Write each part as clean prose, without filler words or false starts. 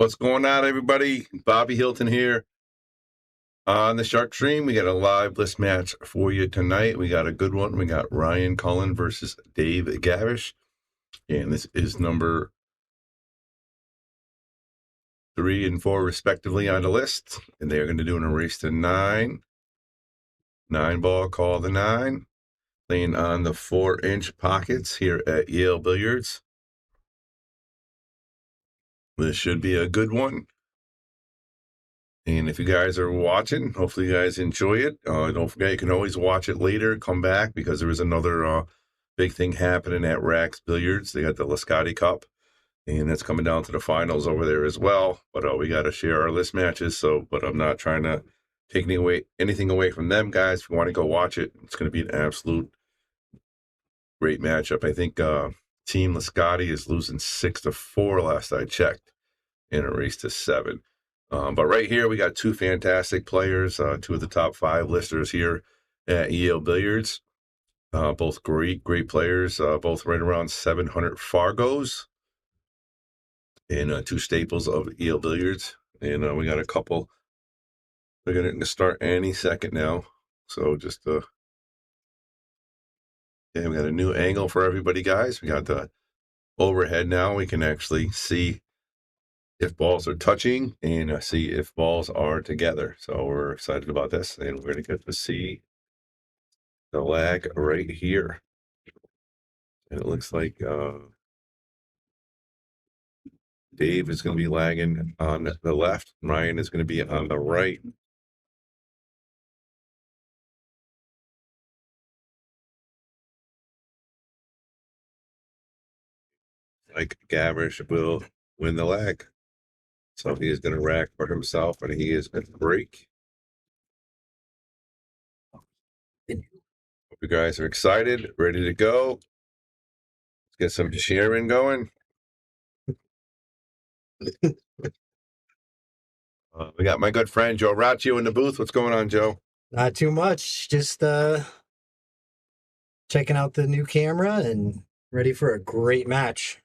What's going on, everybody? Bobby Hilton here on the Shark Stream. We got a live list match for you tonight. We got a good one. We got Ryan Cullen versus Dave Gavrish, and this is number 3 and 4 respectively on the list. And they're going to do a race to 9. 9-ball, call the 9. Playing on the 4-inch pockets here at Yale Billiards. This should be a good one. And if you guys are watching, hopefully you guys enjoy it. Don't forget, you can always watch it later, come back, because there is another big thing happening at Rax Billiards. They got the Lascotti Cup, and that's coming down to the finals over there as well. But we got to share our list matches. But I'm not trying to take anything away from them, guys. If you want to go watch it, it's going to be an absolute great matchup. I think Team Lascotti is losing 6-4 last I checked in a race to 7. But right here, we got 2 fantastic players, 2 of the top 5 listers here at Yale Billiards. Both great players, both right around 700 Fargos, and 2 staples of Yale Billiards. And we got a couple. They're going to start any second now. So just, yeah, we got a new angle for everybody, guys. We got the overhead now. We can actually see if balls are touching and see if balls are together. So we're excited about this, and we're going to get to see the lag right here. And it looks like Dave is going to be lagging on the left. Ryan is going to be on the right. Like Gavrish will win the lag. So he is going to rack for himself, and he is going to break. Hope you guys are excited, ready to go. Let's get some sharing going. We got my good friend Joe Raccio in the booth. What's going on, Joe? Not too much. Just checking out the new camera and ready for a great match.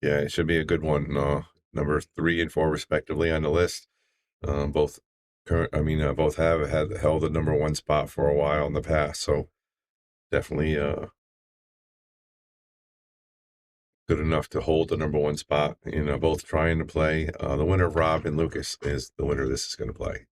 Yeah, it should be a good one. Number 3 and 4 respectively on the list. Both have held the number 1 spot for a while in the past, so definitely good enough to hold the number 1 spot. Both trying to play. The winner of Rob and Lucas is the winner this is going to play.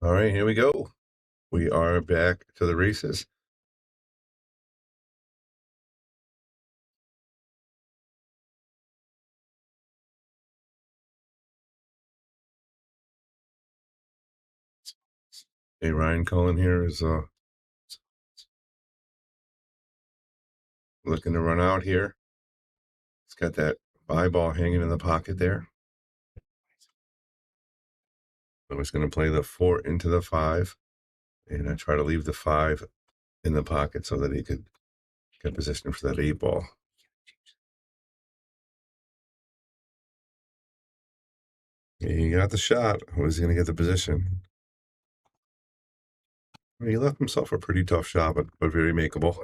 All right, here we go. We are back to the races. Hey, Ryan Cullen here is looking to run out here. It's got that eyeball hanging in the pocket there. So he's going to play the 4 into the 5, and I try to leave the 5 in the pocket so that he could get position for that 8-ball. He got the shot. Was he going to get the position? Well, he left himself a pretty tough shot, but very makeable.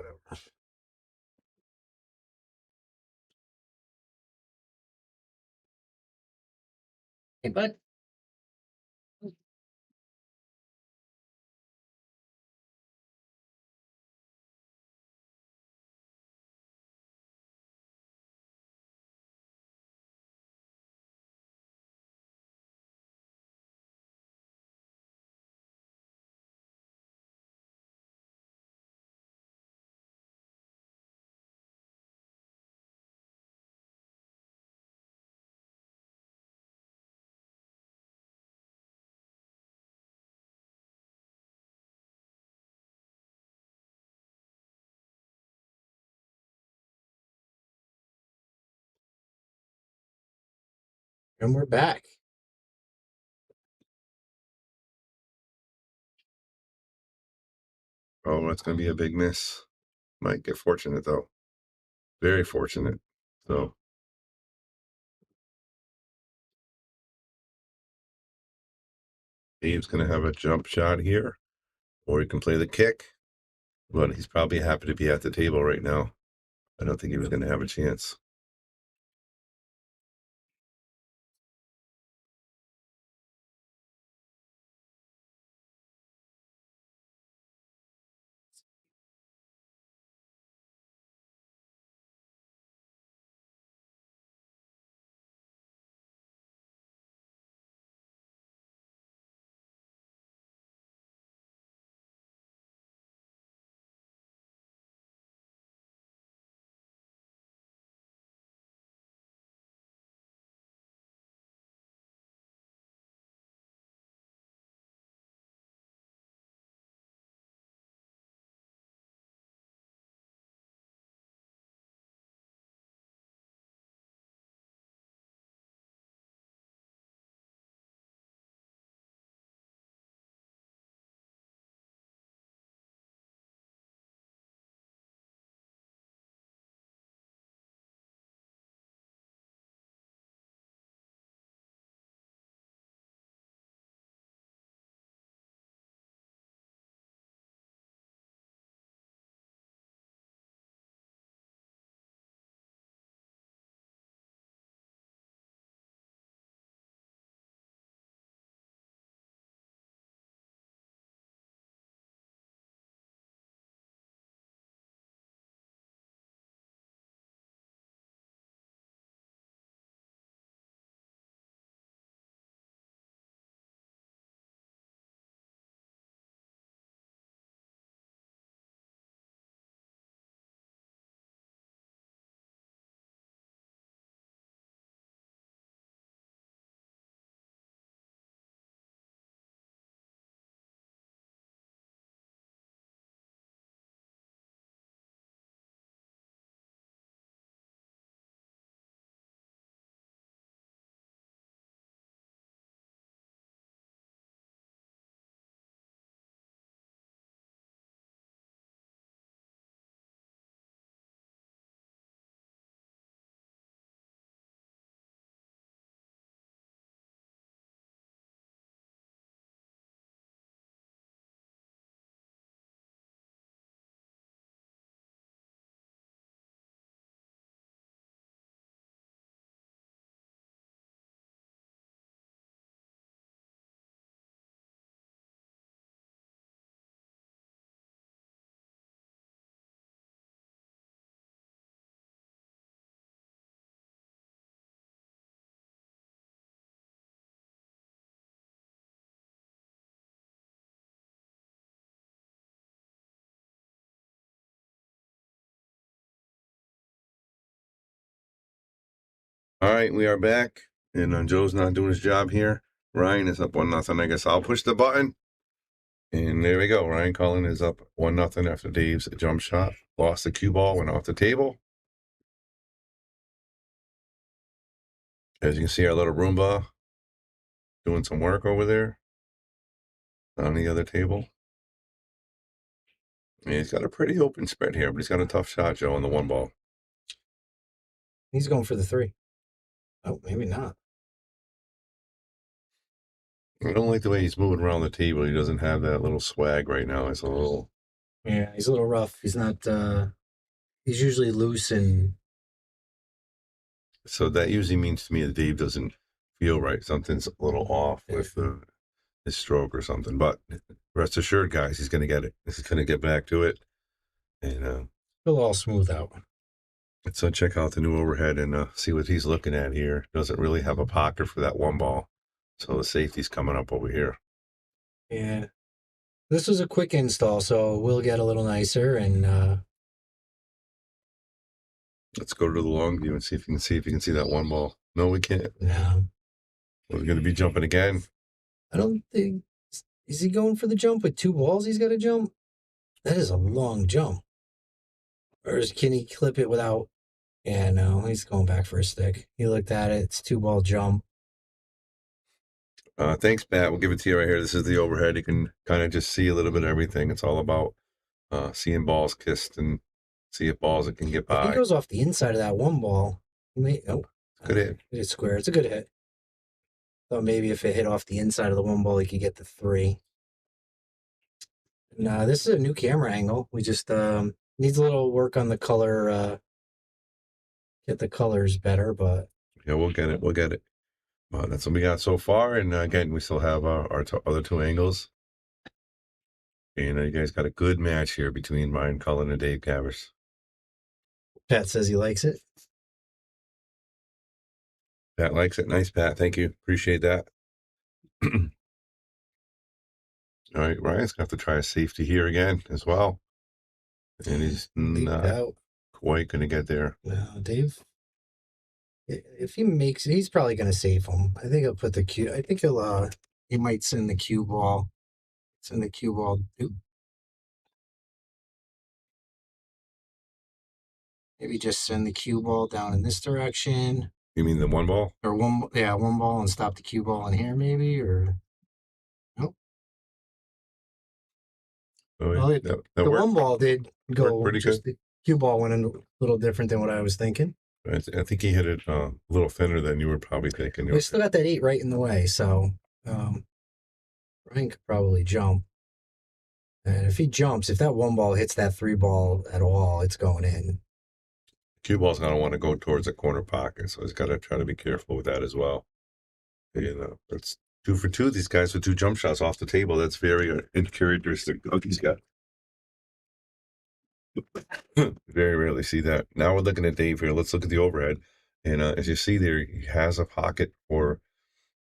Hey, bud. And we're back. Oh, that's going to be a big miss. Might get fortunate, though. Very fortunate. So, Dave's going to have a jump shot here, or he can play the kick. But he's probably happy to be at the table right now. I don't think he was going to have a chance. All right, we are back, and Joe's not doing his job here. Ryan is up 1-0. I guess I'll push the button. And there we go. Ryan Cullen is up 1-0 after Dave's jump shot. Lost the cue ball, went off the table. As you can see, our little Roomba doing some work over there on the other table. And he's got a pretty open spread here, but he's got a tough shot, Joe, on the one ball. He's going for the 3. Oh, maybe not. I don't like the way he's moving around the table. He doesn't have that little swag right now. It's a little... Yeah, he's a little rough. He's not, he's usually loose and... So that usually means to me that Dave doesn't feel right. Something's a little off with his stroke or something. But rest assured, guys, he's going to get it. He's going to get back to it. And it'll all smooth out. let's check out the new overhead and see what he's looking at here. Doesn't really have a pocket for that one ball. So the safety's coming up over here. Yeah. This was a quick install, so we'll get a little nicer and let's go to the long view and see if you can see that one ball. No, we can't. no. We're going to be jumping again. I don't think... Is he going for the jump with 2 balls he's got to jump? That is a long jump. Or can he clip it without... Yeah, no, he's going back for a stick. He looked at it. It's 2-ball jump. Thanks, Pat. We'll give it to you right here. This is the overhead. You can kind of just see a little bit of everything. It's all about seeing balls kissed and see if balls that can get If he by. goes off the inside of that one ball, he may. Oh, Good hit. It's square. It's a good hit. Thought maybe if it hit off the inside of the one ball, he could get the 3. No, this is a new camera angle. We just needs a little work on the color. Get the colors better, but Yeah, we'll get it. We'll get it. That's what we got so far. And again, we still have our other 2 angles. And you guys got a good match here between Ryan Cullen and Dave Gavrish. Pat says he likes it. Pat likes it. Nice, Pat. Thank you. Appreciate that. All right, Ryan's going to have to try a safety here again as well. And he's not quite going to get there. No, Dave. If he makes it, he's probably going to save him. I think he'll put the cue. I think he might send the cue ball. Send the cue ball. Oop. Maybe just send the cue ball down in this direction. You mean the one ball? Or one ball and stop the cue ball in here, maybe, or nope. Oh, Well, the one ball did go pretty good. The cue ball went in a little different than what I was thinking. I think he hit it a little thinner than you were probably thinking. We still got that 8 right in the way, so Ryan could probably jump. And if he jumps, if that one ball hits that 3 ball at all, it's going in. Cue ball's going to want to go towards the corner pocket, so he's got to try to be careful with that as well. It's 2 for 2. These guys with 2 jump shots off the table. That's very uncharacteristic of these guys. Very rarely see that. Now we're looking at Dave here. Let's look at the overhead. And as you see there, he has a pocket for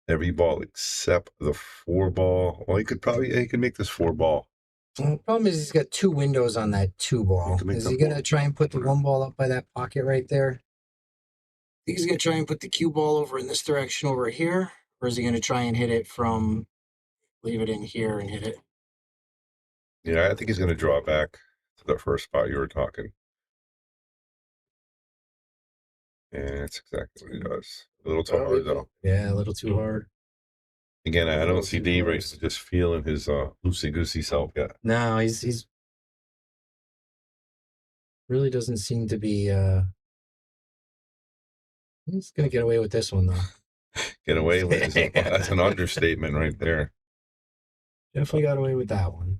every ball except the 4 ball. Well, he could make this 4 ball. The problem is he's got 2 windows on that 2 ball. Is he going to try and put the 1 ball up by that pocket right there? I think he's going to try and put the cue ball over in this direction over here. Or is he going to try and hit it leave it in here and hit it? Yeah, I think he's going to draw back to the first spot you were talking. And that's exactly what he does. A little too hard, though. Yeah, a little too hard. Again, I don't see Dave just feeling his loosey-goosey self yet. No, he's really doesn't seem to be he's gonna get away with this one though. Get away with it. That's an understatement right there. Definitely got away with that one.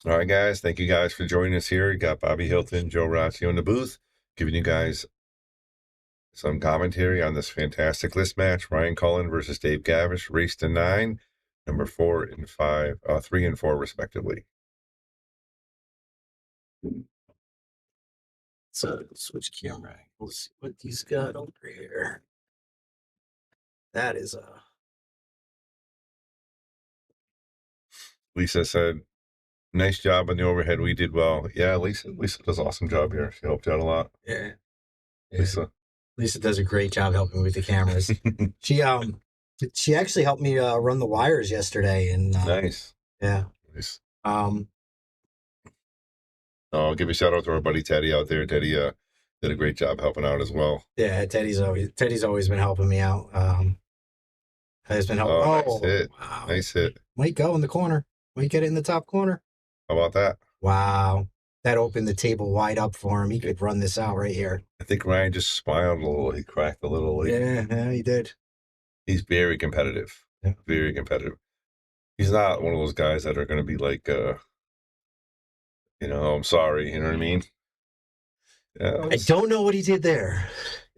All right, guys. Thank you guys for joining us here. You got Bobby Hilton, Joe Raccio in the booth, giving you guys some commentary on this fantastic list match. Ryan Cullen versus Dave Gavrish, race to 9, number 4 and 5, 3 and 4 respectively. So switch camera. We'll see what he's got over here. That is Lisa said, nice job on the overhead. We did well. Yeah, Lisa does an awesome job here. She helped you out a lot. Yeah. Lisa does a great job helping me with the cameras. She actually helped me run the wires yesterday. And nice. Yeah. Nice. I'll give a shout out to our buddy Teddy out there. Teddy did a great job helping out as well. Yeah, Teddy's always been helping me out. Has been helping. Nice hit. Wow. Nice hit. Might go in the corner. Might get it in the top corner. How about that? Wow. That opened the table wide up for him. He could run this out right here. I think Ryan just smiled a little. He cracked a little. Yeah, he did. He's very competitive. Yeah. Very competitive. He's not one of those guys that are going to be like, I'm sorry. You know what I mean? Yeah, I don't know what he did there.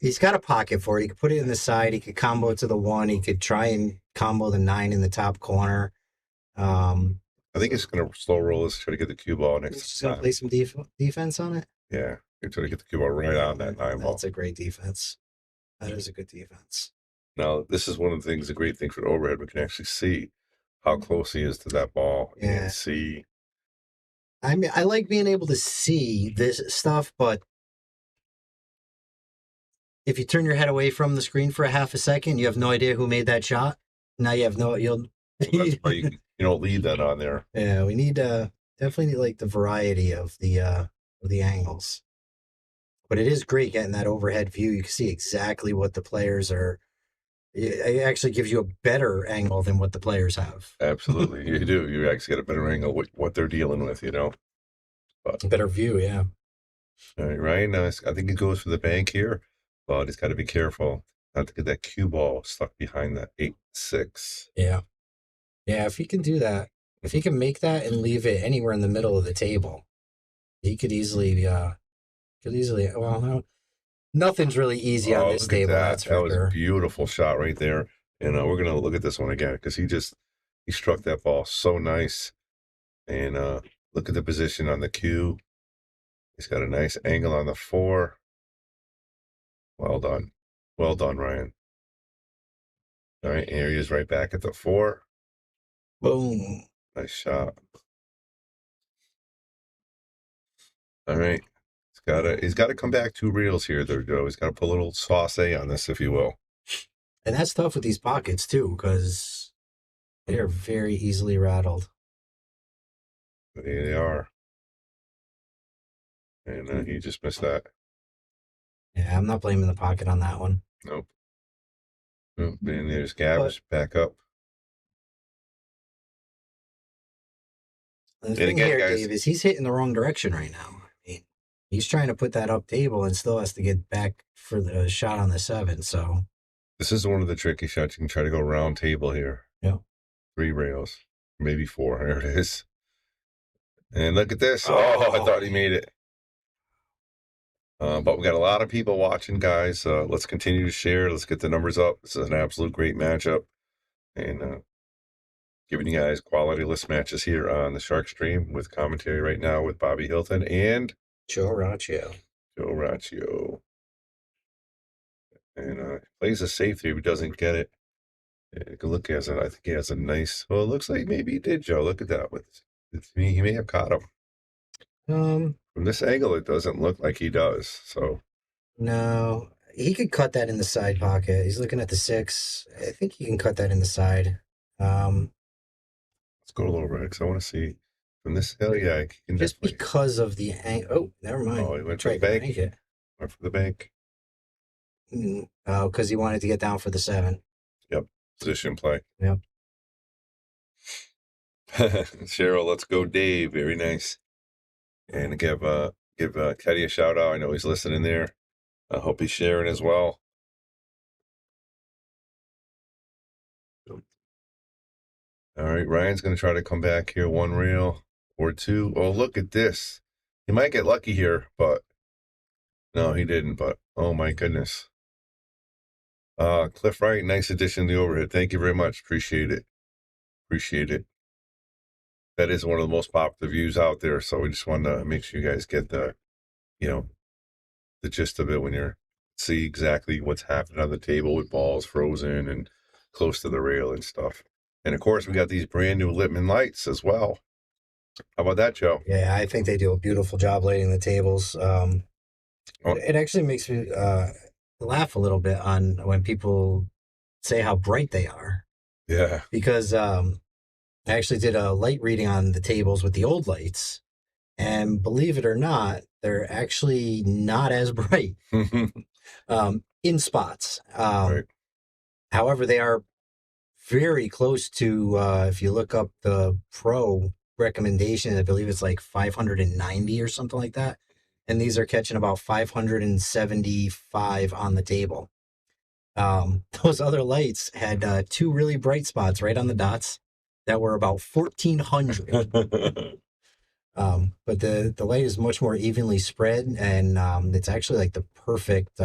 He's got a pocket for it. He could put it in the side. He could combo it to the 1. He could try and combo the 9 in the top corner. I think he's going to slow roll this, try to get the cue ball next time. He's going to play some defense on it? Yeah. He's trying to get the cue ball right on that 9 ball. That's a great defense. That is a good defense. Now, this is one of the things, the great thing for the overhead, we can actually see how close he is to that ball. Yeah. And see. I mean, I like being able to see this stuff, but if you turn your head away from the screen for a half a second, you have no idea who made that shot. Now you have you'll. Well, that's why you don't leave that on there. Yeah, we need definitely need like the variety of the angles. But it is great getting that overhead view. You can see exactly what the players are. It actually gives you a better angle than what the players have. Absolutely, you do. You actually get a better angle with what they're dealing with, you know. But A better view, yeah. all right, Ryan. I think he goes for the bank here, but he's got to be careful not to get that cue ball stuck behind that 8-6. Yeah. Yeah, if he can do that, if he can make that and leave it anywhere in the middle of the table, he could easily, well, no, nothing's really easy on Oh, this look at table, that! that's That for was a sure. beautiful shot right there. And we're gonna look at this one again because he struck that ball so nice. And look at the position on the cue. He's got a nice angle on the 4. Well done. Well done, Ryan. All right, here he is right back at the 4. Boom. Nice shot. All right. He's gotta come back 2 reels here, there, Joe. He's gotta put a little sauce on this, if you will. And that's tough with these pockets too, because they are very easily rattled. But here they are. And he just missed that. Yeah, I'm not blaming the pocket on that one. Nope. Nope. And there's Gavrish back up. The And thing again, here, guys, Dave, is he's hitting the wrong direction right now. I mean, he's trying to put that up table and still has to get back for the shot on the 7. So, this is one of the tricky shots. You can try to go round table here. yeah. 3 rails, maybe 4. There it is. And look at this. Oh, I thought he made it. But we got a lot of people watching, guys. Let's continue to share. Let's get the numbers up. This is an absolute great matchup. And giving you guys quality list matches here on the Shark Stream with commentary right now with Bobby Hilton and Joe Raccio. Joe Raccio. And plays a safe here if he doesn't get it. You can look at it. I think he has a nice. Well, it looks like maybe he did, Joe. Look at that. He may have caught him. From this angle, it doesn't look like he does. So No, he could cut that in the side pocket. He's looking at the 6. I think he can cut that in the side. let's go a little bit because I want to see from this. Oh yeah, he can Just definitely. because of the oh, never mind. Oh, he went for Try the bank. make it. Went for the bank. Oh, because he wanted to get down for the 7. Yep, position play. Yep. Cheryl, let's go, Dave. Very nice. And give Teddy a shout out. I know he's listening there. I hope he's sharing as well. All right, Ryan's going to try to come back here 1 reel or 2. Oh, look at this. He might get lucky here, but no, he didn't. But oh my goodness. Cliff Wright, nice addition to the overhead. Thank you very much. Appreciate it. Appreciate it. That is one of the most popular views out there. So we just wanted to make sure you guys get the gist of it when you're see exactly what's happening on the table with balls frozen and close to the rail and stuff. And of course, we got these brand new Littman lights as well. How about that, Joe? Yeah, I think they do a beautiful job lighting the tables. It actually makes me laugh a little bit on when people say how bright they are. Yeah. Because I actually did a light reading on the tables with the old lights, and believe it or not, they're actually not as bright in spots. Right. However, they are very close to, if you look up the pro recommendation, I believe it's like 590 or something like that. And these are catching about 575 on the table. Those other lights had 2 really bright spots right on the dots that were about 1,400. But the light is much more evenly spread, and it's actually like the perfect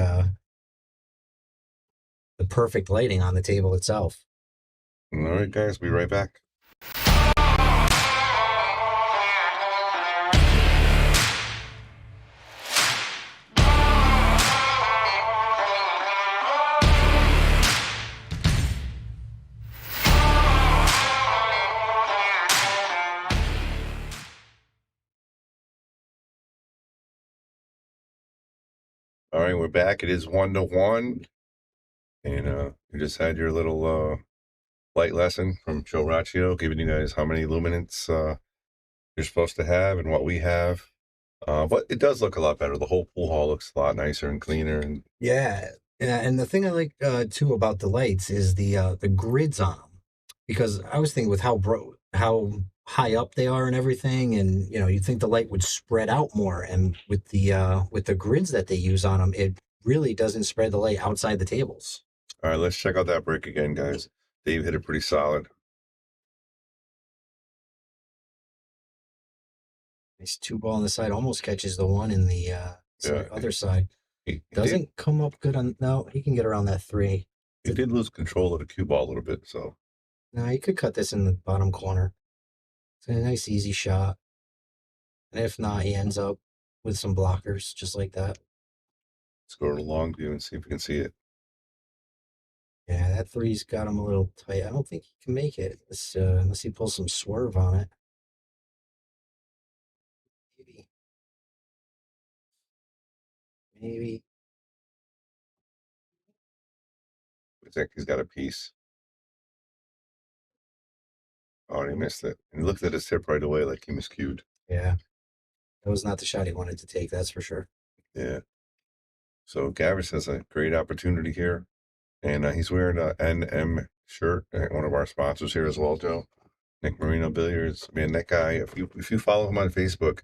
lighting on the table itself. All right, guys, be right back. All right, we're back. It is 1-1. And you just had your little light lesson from Joe Raccio, giving you guys how many luminance you're supposed to have and what we have. But it does look a lot better. The whole pool hall looks a lot nicer and cleaner. And Yeah, Yeah, and the thing I like too about the lights is the grids on them, because I was thinking with how high up they are and everything, and you'd think the light would spread out more, and with the grids that they use on them, it really doesn't spread the light outside the tables. All right, let's check out that brick again, guys. Dave hit it pretty solid. Nice two ball on the side, almost catches the one in the other side. He Doesn't come up good on. No, he can get around that three. He did lose control of the cue ball a little bit, so. No, he could cut this in the bottom corner. It's a nice, easy shot. And if not, he ends up with some blockers, just like that. Let's go to the long view and see if we can see it. Yeah, that three's got him a little tight. I don't think he can make it unless he pulls some swerve on it. Maybe. Maybe. I think he's got a piece. Oh, he missed it. And he looked at his tip right away like he miscued. Yeah. That was not the shot he wanted to take, that's for sure. Yeah. So Gavrish has a great opportunity here. And he's wearing a NM shirt, one of our sponsors here as well, Joe. Nick Marino Billiards. Man, that guy, if you follow him on Facebook,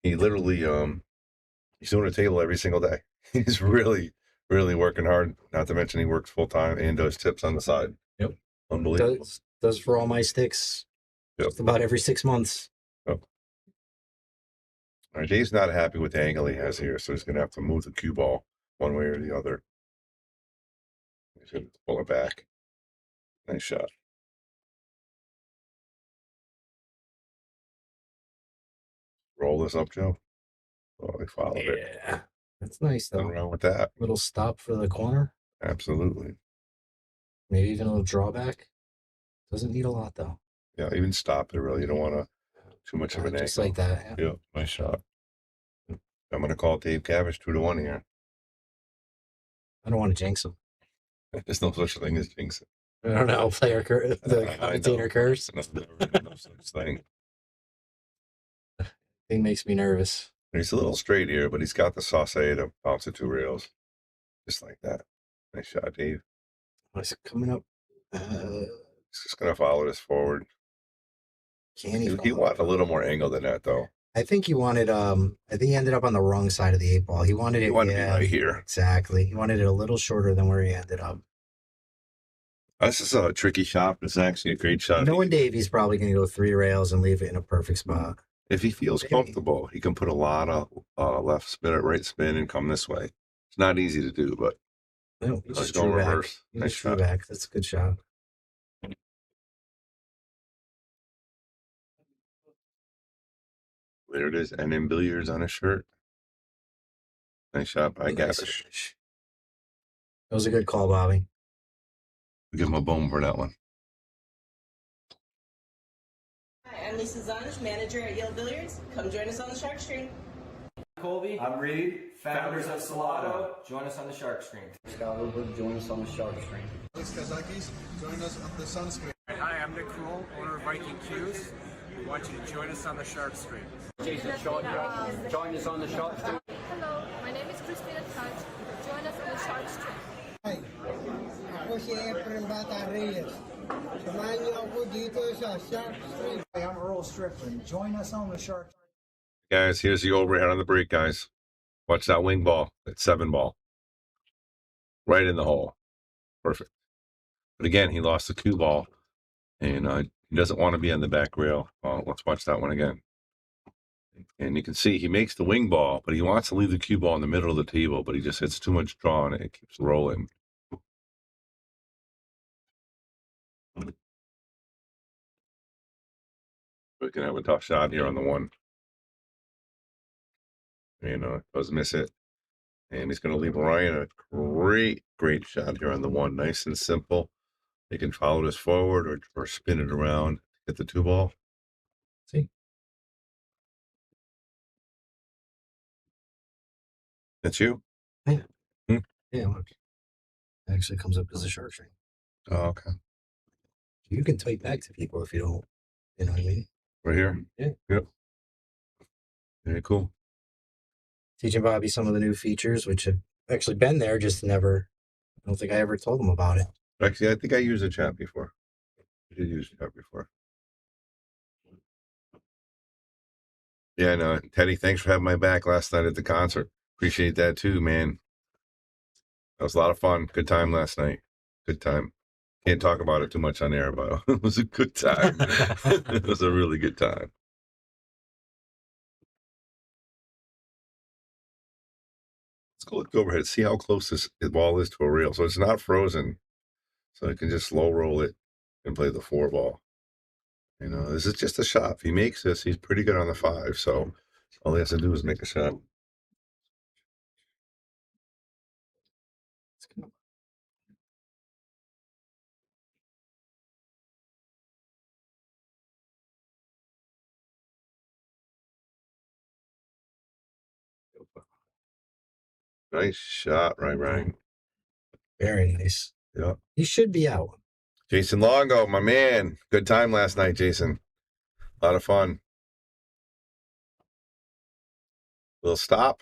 he literally he's doing a table every single day. He's really, really working hard. Not to mention he works full time and does tips on the side. Yep. Unbelievable. Does for all my sticks. Yep. Just about every 6 months. Yep. All right, Dave's not happy with the angle he has here, so he's gonna have to move the cue ball one way or the other. He's gonna pull it back. Nice shot. Roll this up, Joe. Oh, he followed it. Yeah. That's nice, though. Nothing wrong with that. Little stop for the corner. Absolutely. Maybe even a little drawback. Doesn't need a lot, though. Yeah, even stop it, really. You don't want to too much of an angle. Just like that. Yeah, nice shot. I'm going to call Dave Gavrish 2-1 here. I don't want to jinx him. There's no such thing as jinxing. I don't know. The commentator curse. No such thing. Thing makes me nervous. He's a little straight here, but he's got the sauce to bounce it 2 rails. Just like that. Nice shot, Dave. What's coming up? He's just going to follow this forward. Can he? He wanted a little more angle than that, though. I think he wanted. I think he ended up on the wrong side of the 8 ball. He wanted it. He wanted to be right here. Exactly. He wanted it a little shorter than where he ended up. This is a tricky shot. It's actually a great shot. Knowing Dave, he's probably going to go 3 rails and leave it in a perfect spot. If he feels comfortable, he can put a lot of left spin or right spin and come this way. It's not easy to do, but no, he just drew back. Nice shot. Back. That's a good shot. There it is. NM Billiards on his shirt. Nice shot by Gavrish. That was a good call, Bobby. We give him a bone for that one. Hi, I'm Lisa Zanish, manager at Yale Billiards. Come join us on the Shark Stream. Colby. I'm Reed, Founders of Salado. Join us on the Shark Stream. Scott Woodward, join us on the Shark Stream. Alex Kazakis, join us on the Sunscreen. Hi, I'm Nick Kroll, owner of Viking Q's. We want you to join us on the Shark Stream. Jason Shaw, join us on the Shark Stream. Hello, my name is Christina Touch. Join us on the Shark Stream. Hi, ako si Efren Bata Reyes. Samahan niyo ako dito sa Shark Stream. Hi, I'm Earl Strickland. Join us on the Shark Stream. Guys, here's the overhead on the break, guys. Watch that wing ball. That 7 ball. Right in the hole. Perfect. But again, he lost the cue ball. And he doesn't want to be on the back rail. Let's watch that one again. And you can see he makes the wing ball, but he wants to leave the cue ball in the middle of the table, but he just hits too much draw and it keeps rolling. We can have a tough shot here on the 1. Does miss it. And he's going to leave Ryan a great shot here on the 1. Nice and simple. He can follow this forward or spin it around, hit the 2 ball. See? That's you? Yeah. Hmm? Yeah. Look. It actually comes up as a Shark Stream. Oh, okay. You can type back to people if you don't. You know what I mean? Right here? Yeah. Yep. Very cool. Teaching Bobby some of the new features, which have actually been there, just never I don't think I ever told him about it. Actually, I think I used a chat before. I did use a chat before. Yeah, no, Teddy, thanks for having my back last night at the concert. Appreciate that too, man. That was a lot of fun. Good time last night. Good time. Can't talk about it too much on air, but it was a good time. It was a really good time. Let's go look overhead, see how close this ball is to a rail. So it's not frozen. So I can just slow roll it and play the 4 ball. You know, this is just a shot. If he makes this, he's pretty good on the 5. So all he has to do is make a shot. Nice shot, right. Very nice. Yeah. He should be out. Jason Longo, my man. Good time last night, Jason. A lot of fun. Little stop.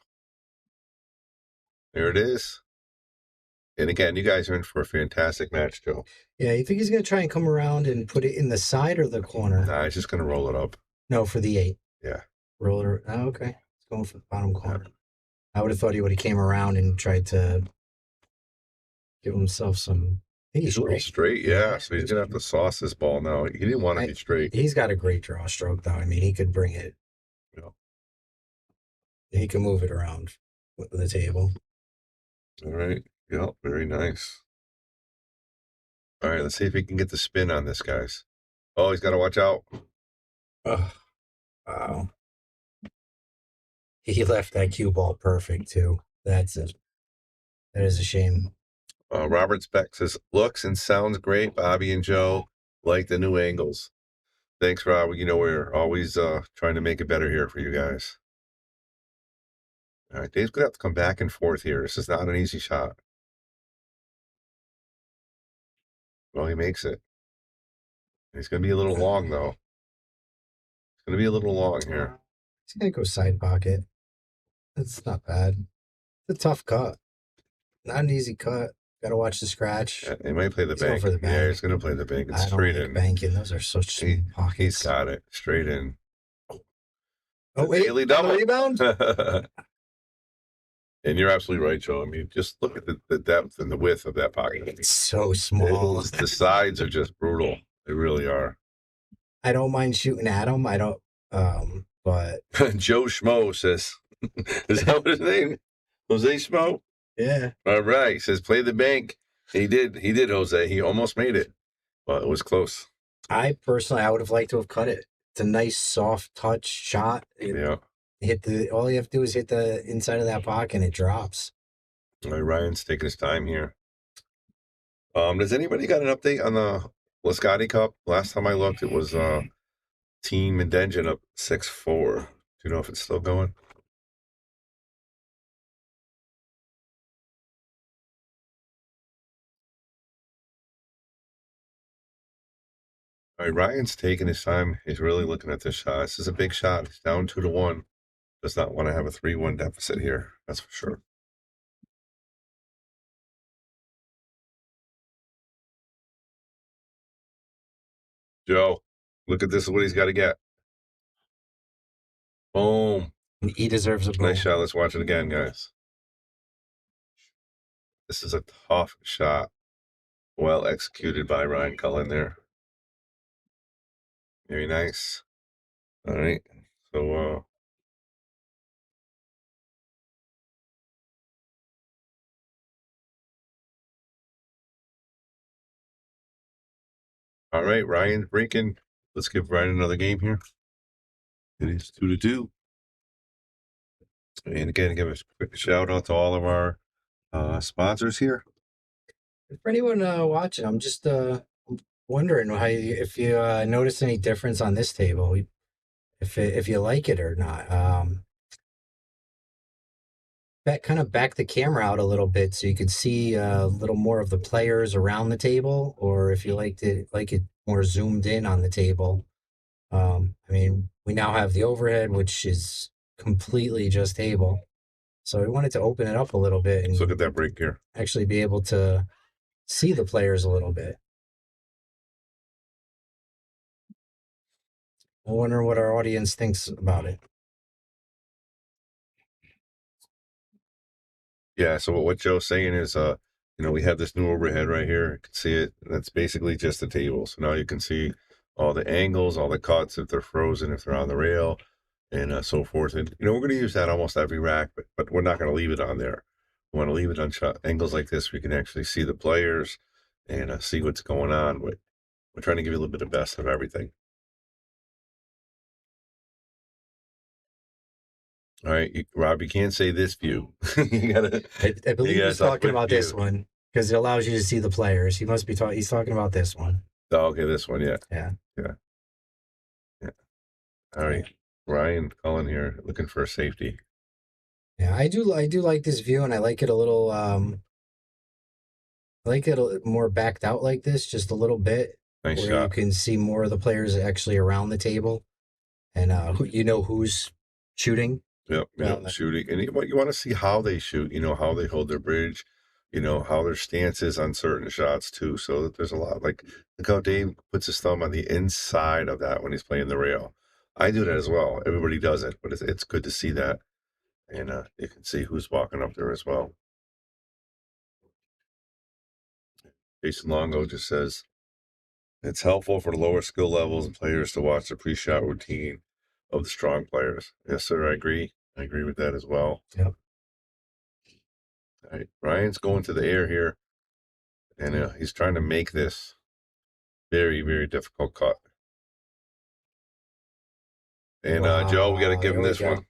There it is. And again, you guys are in for a fantastic match, Joe. Yeah, you think he's going to try and come around and put it in the side or the corner? Nah, he's just going to roll it up. No, for the 8. Yeah. Roll it. Oh, okay. He's going for the bottom corner. Yeah. I would have thought he would have came around and tried to give himself some. I think he's a little straight, yeah. So he's going to have to sauce this ball now. He didn't want to be straight. He's got a great draw stroke, though. I mean, he could bring it. Yeah. He can move it around with the table. All right. Yeah, very nice. All right, let's see if he can get the spin on this, guys. Oh, he's got to watch out. Oh, wow. He left that cue ball perfect, too. That's it. That is a shame. Robert Speck says, looks and sounds great. Bobby and Joe like the new angles. Thanks, Rob. You know, we're always trying to make it better here for you guys. All right, Dave's going to have to come back and forth here. This is not an easy shot. Well, he makes it. He's going to be a little long, though. It's going to be a little long here. He's going to go side pocket. That's not bad. It's a tough cut. Not an easy cut. Got to watch the scratch. Yeah, he might play the bank. For the bank. Yeah, he's going to play the bank. It's I straight don't like in. Banking. Those are such small pockets. He's got it. Straight in. Oh, wait. Daily double. Rebound? And you're absolutely right, Joe. I mean, just look at the depth and the width of that pocket. It's so small. The sides are just brutal. They really are. I don't mind shooting at them. I don't, but. Joe Schmo says, is that what his name? Jose Schmo? Yeah. All right. He says, play the bank. He did, Jose. He almost made it, but it was close. I would have liked to have cut it. It's a nice, soft touch shot. Yeah. All you have to do is hit the inside of that pocket and it drops. All right, Ryan's taking his time here. Does anybody got an update on the Lascati Cup? Last time I looked, it was Team Indengen up 6-4. Do you know if it's still going? All right, Ryan's taking his time. He's really looking at this shot. This is a big shot. He's down 2-1. Does not want to have a 3-1 deficit here. That's for sure. Joe, look at this. What he's got to get. Boom. He deserves a boom. Nice shot. Let's watch it again, guys. This is a tough shot. Well executed by Ryan Cullen there. Very nice. All right. So, all right, Ryan's breaking. Let's give Ryan another game here. It is 2-2. And again, give a quick shout out to all of our sponsors here. For anyone watching, I'm just wondering if you notice any difference on this table, if you like it or not. Kind of back the camera out a little bit so you could see a little more of the players around the table, or if you like it more zoomed in on the table. I mean, we now have the overhead, which is completely just table. So we wanted to open it up a little bit and Let's look at that break here. actually be able to see the players a little bit. I wonder what our audience thinks about it. Yeah, so what Joe's saying is, we have this new overhead right here. You can see it. That's basically just the table. So now you can see all the angles, all the cuts, if they're frozen, if they're on the rail, and so forth. And, we're going to use that almost every rack, but we're not going to leave it on there. We want to leave it on angles like this. We can actually see the players and see what's going on. We're trying to give you a little bit of best of everything. All right, Rob, you can't say this view. You gotta. I believe he's talking about this one because it allows you to see the players. He must be talking. He's talking about this one. Oh, okay, this one, yeah. Yeah. All right, Ryan Cullen here, looking for a safety. Yeah, I do like this view, and I like it a little. I like it more backed out like this, just a little bit, Nice where shot. you can see more of the players actually around the table, and who's shooting. Yep, shooting. And you want to see how they shoot, how they hold their bridge, how their stance is on certain shots too. So there's a lot. Like, look how Dave puts his thumb on the inside of that when he's playing the rail. I do that as well. Everybody does it, but it's good to see that. And you can see who's walking up there as well. Jason Longo just says, it's helpful for the lower skill levels and players to watch the pre-shot routine of the strong players. Yes, sir, I agree. I agree with that as well. Yep. All right, Ryan's going to the air here, and he's trying to make this very, very difficult cut. And Joe, we got to give him this one.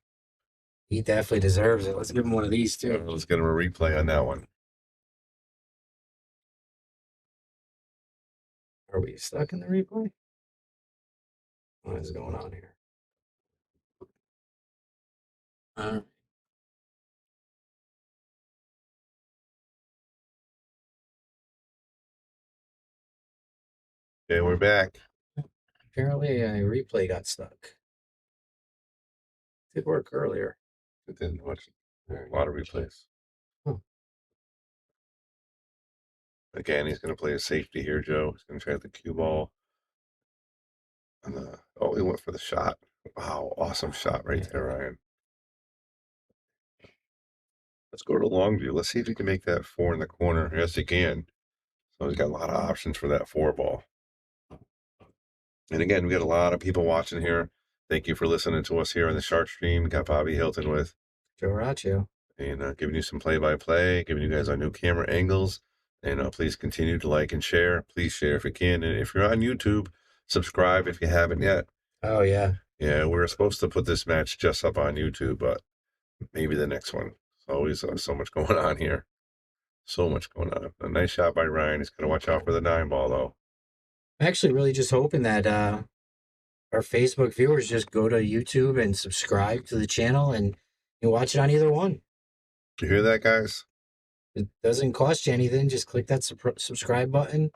He definitely deserves it. Let's give him one of these too. Let's get him a replay on that one. Are we stuck in the replay? What is going on here? Okay, we're back. Apparently, a replay got stuck. Did work earlier. It didn't watch a lot of replays. Huh. Again, he's going to play a safety here, Joe. He's going to try the cue ball. And, he went for the shot. Wow, awesome shot right there, Ryan. Let's go to the long view. Let's see if he can make that 4 in the corner. Yes, he can. So he's got a lot of options for that 4 ball. And again, we got a lot of people watching here. Thank you for listening to us here on the Shark Stream. We got Bobby Hilton with Joe Raccio. And giving you some play-by-play, giving you guys our new camera angles. And please continue to like and share. Please share if you can. And if you're on YouTube, subscribe if you haven't yet. Oh, yeah. Yeah, we were supposed to put this match just up on YouTube, but maybe the next one. Always so much going on here. So much going on. A nice shot by Ryan. He's going to watch out for the 9 ball, though. I'm actually really just hoping that our Facebook viewers just go to YouTube and subscribe to the channel and you watch it on either one. You hear that, guys? It doesn't cost you anything. Just click that subscribe button.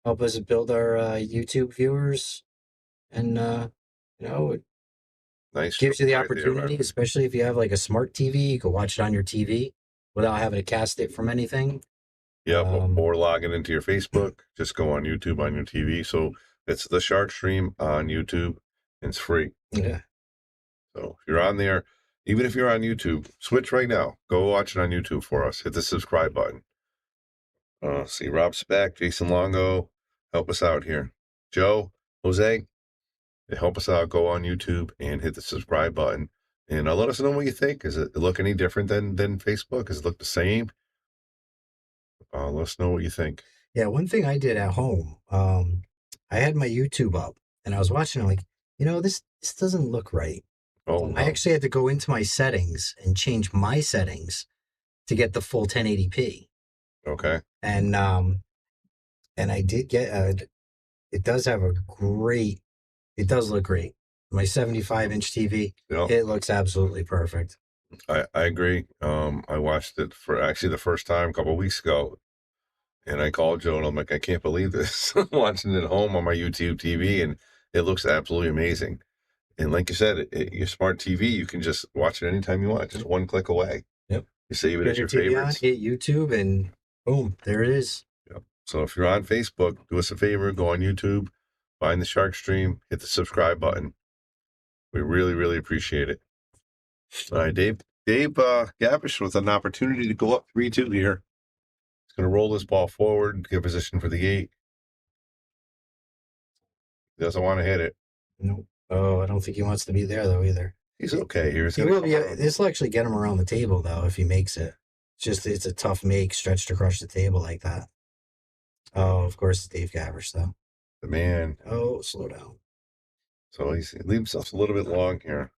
Help us build our YouTube viewers. And, it Nice. gives you the opportunity, especially if you have like a smart TV, you can watch it on your TV without having to cast it from anything. Yep, or logging into your Facebook. Just go on YouTube on your TV. So it's the Shark Stream on YouTube. And it's free. Yeah. So if you're on there, even if you're on YouTube, switch right now. Go watch it on YouTube for us. Hit the subscribe button. See Rob Speck, Jason Longo, help us out here. Joe, Jose, help us out. Go on YouTube and hit the subscribe button. And let us know what you think. Does it look any different than Facebook? Does it look the same? Let us know what you think. Yeah, one thing I did at home, I had my YouTube up and I was watching it like, this doesn't look right. Oh, no. I actually had to go into my settings and change my settings to get the full 1080p. Okay. And I did get it does have it does look great. My 75-inch TV, It looks absolutely perfect. I agree. I watched it for actually the first time a couple of weeks ago. And I called Joe and I'm like, I can't believe this. I'm watching it at home on my YouTube TV and it looks absolutely amazing. And like you said, your smart TV, you can just watch it anytime you want, just one click away. Yep. You save it Turn as your your TV on, favorites. hit YouTube, and boom, there it is. Yep. So if you're on Facebook, do us a favor, go on YouTube, find the Shark Stream, hit the subscribe button. We really, really appreciate it. All right, Dave Gavrish with an opportunity to go up 3-2 here. He's going to roll this ball forward, get position for the 8. He doesn't want to hit it. Nope. Oh, I don't think he wants to be there though either. He's okay here. He will be. This will actually get him around the table though if he makes it. It's a tough make stretched across the table like that. Oh, of course, it's Dave Gavrish though. The man. Oh, slow down. So he leaves himself a little bit long here.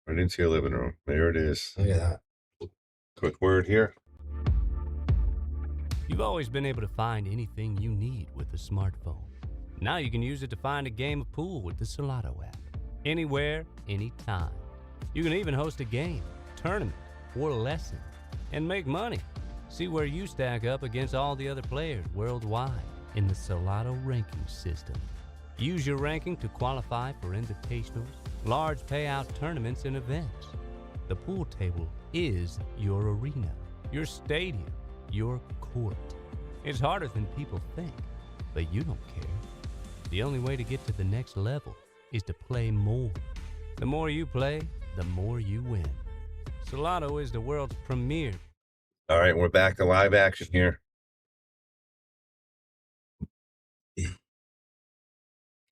Right into your living room. There it is. Look at that. Quick word here. You've always been able to find anything you need with a smartphone. Now you can use it to find a game of pool with the Solato app. Anywhere, anytime. You can even host a game, tournament, or lesson, and make money. See where you stack up against all the other players worldwide in the Solato ranking system. Use your ranking to qualify for invitationals, large payout tournaments, and events. The pool table is your arena, your stadium, your court. It's harder than people think, but you don't care. The only way to get to the next level is to play more. The more you play, the more you win. Solato is the world's premier. All right, we're back to live action here.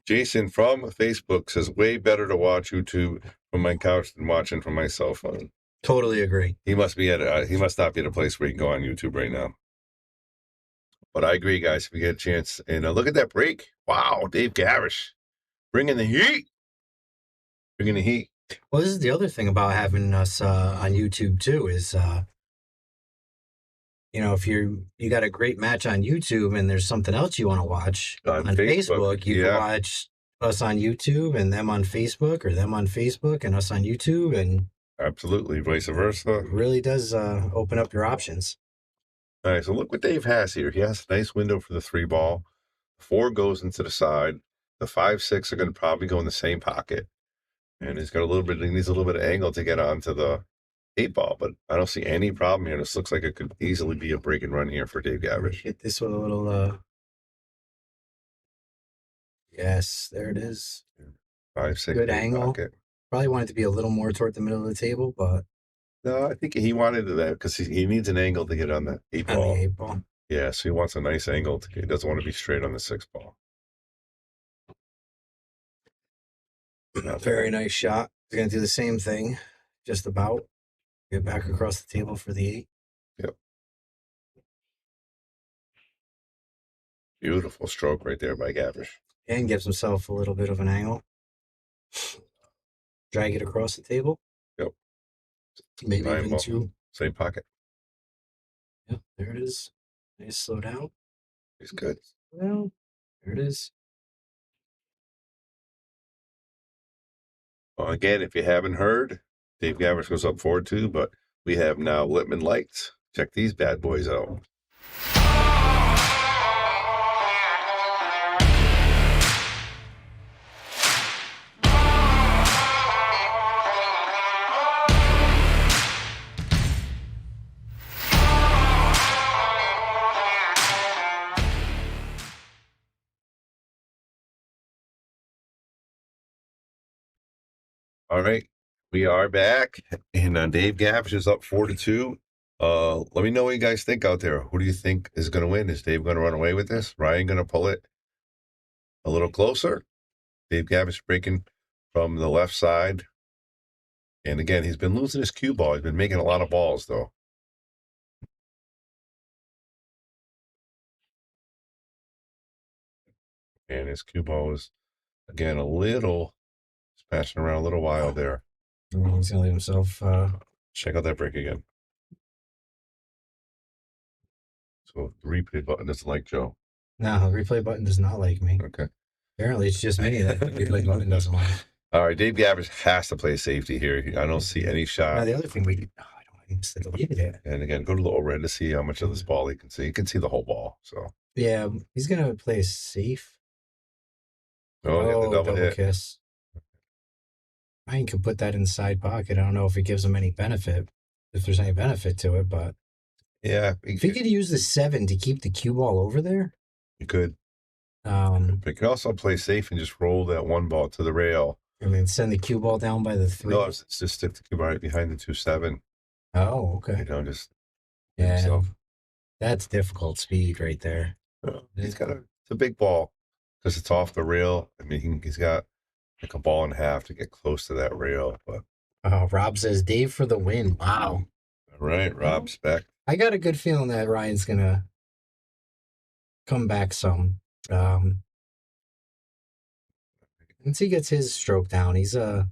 Jason from Facebook says, way better to watch YouTube from my couch than watching from my cell phone. Totally agree. He must not be at a place where he can go on YouTube right now. But I agree, guys, if you get a chance. And look at that break. Wow, Dave Gavrish. Bringing the heat. Bringing the heat. Well, this is the other thing about having us on YouTube too is, if you got a great match on YouTube and there's something else you want to watch on Facebook, you can watch us on YouTube and them on Facebook, or them on Facebook and us on YouTube, and absolutely vice versa. It really does open up your options. All right, so look what Dave has here. He has a nice window for the 3 ball. 4 goes into the side. The 5, 6 are going to probably go in the same pocket. And he needs a little bit of angle to get onto the 8 ball, but I don't see any problem here. This looks like it could easily be a break and run here for Dave Gavrish. Hit this with a little, yes, there it is. 5, 6, good angle. Pocket. Probably wanted to be a little more toward the middle of the table, but no, I think he wanted that because he needs an angle to get on the 8 ball. On the 8 ball. Yeah, so he wants a nice angle. He doesn't want to be straight on the 6 ball. Very nice shot. He's going to do the same thing, just about. Get back across the table for the 8. Yep. Beautiful stroke right there by Gavrish. And gives himself a little bit of an angle. Drag it across the table. Yep. Maybe even 2. Same pocket. Yep, there it is. Nice slow down. He's good. Well, there it is. Well, again, if you haven't heard, Dave Gavrish goes up 4-2, but we have now Littman lights. Check these bad boys out. All right, we are back, and Dave Gavrish is up 4-2. Let me know what you guys think out there. Who do you think is going to win? Is Dave going to run away with this? Ryan going to pull it a little closer? Dave Gavrish breaking from the left side. And again, he's been losing his cue ball. He's been making a lot of balls, though. And his cue ball is, again, splashing around a little wild there. He's going to leave himself. Check out that break again. So the replay button doesn't like Joe. No, the replay button does not like me. Okay. Apparently, it's just me that the replay button doesn't like. All right, Dave Gavrish has to play safety here. I don't see any shot. Now, the other thing I don't missed the lead it. And again, go to the overhead to see how much of this ball he can see. You can see the whole ball. So yeah, he's going to play safe. hit the double hit. Kiss. Ryan could put that in the side pocket. I don't know if it gives him any benefit, if there's any benefit to it, but Yeah, if he could use the 7 to keep the cue ball over there, you could. um, But you could also play safe and just roll that one ball to the rail. I mean, send the cue ball down by the 3. No, it's just stick the cue right behind the 2-7. Oh, okay. You know, just Yeah, himself. that's difficult speed right there. He's got it's a big ball because it's off the rail. I mean, he's got like a ball and a half to get close to that rail. But Rob says Dave for the win. Wow. all right, Rob's back. I got a good feeling that Ryan's gonna come back some. Once he gets his stroke down, he's Okay,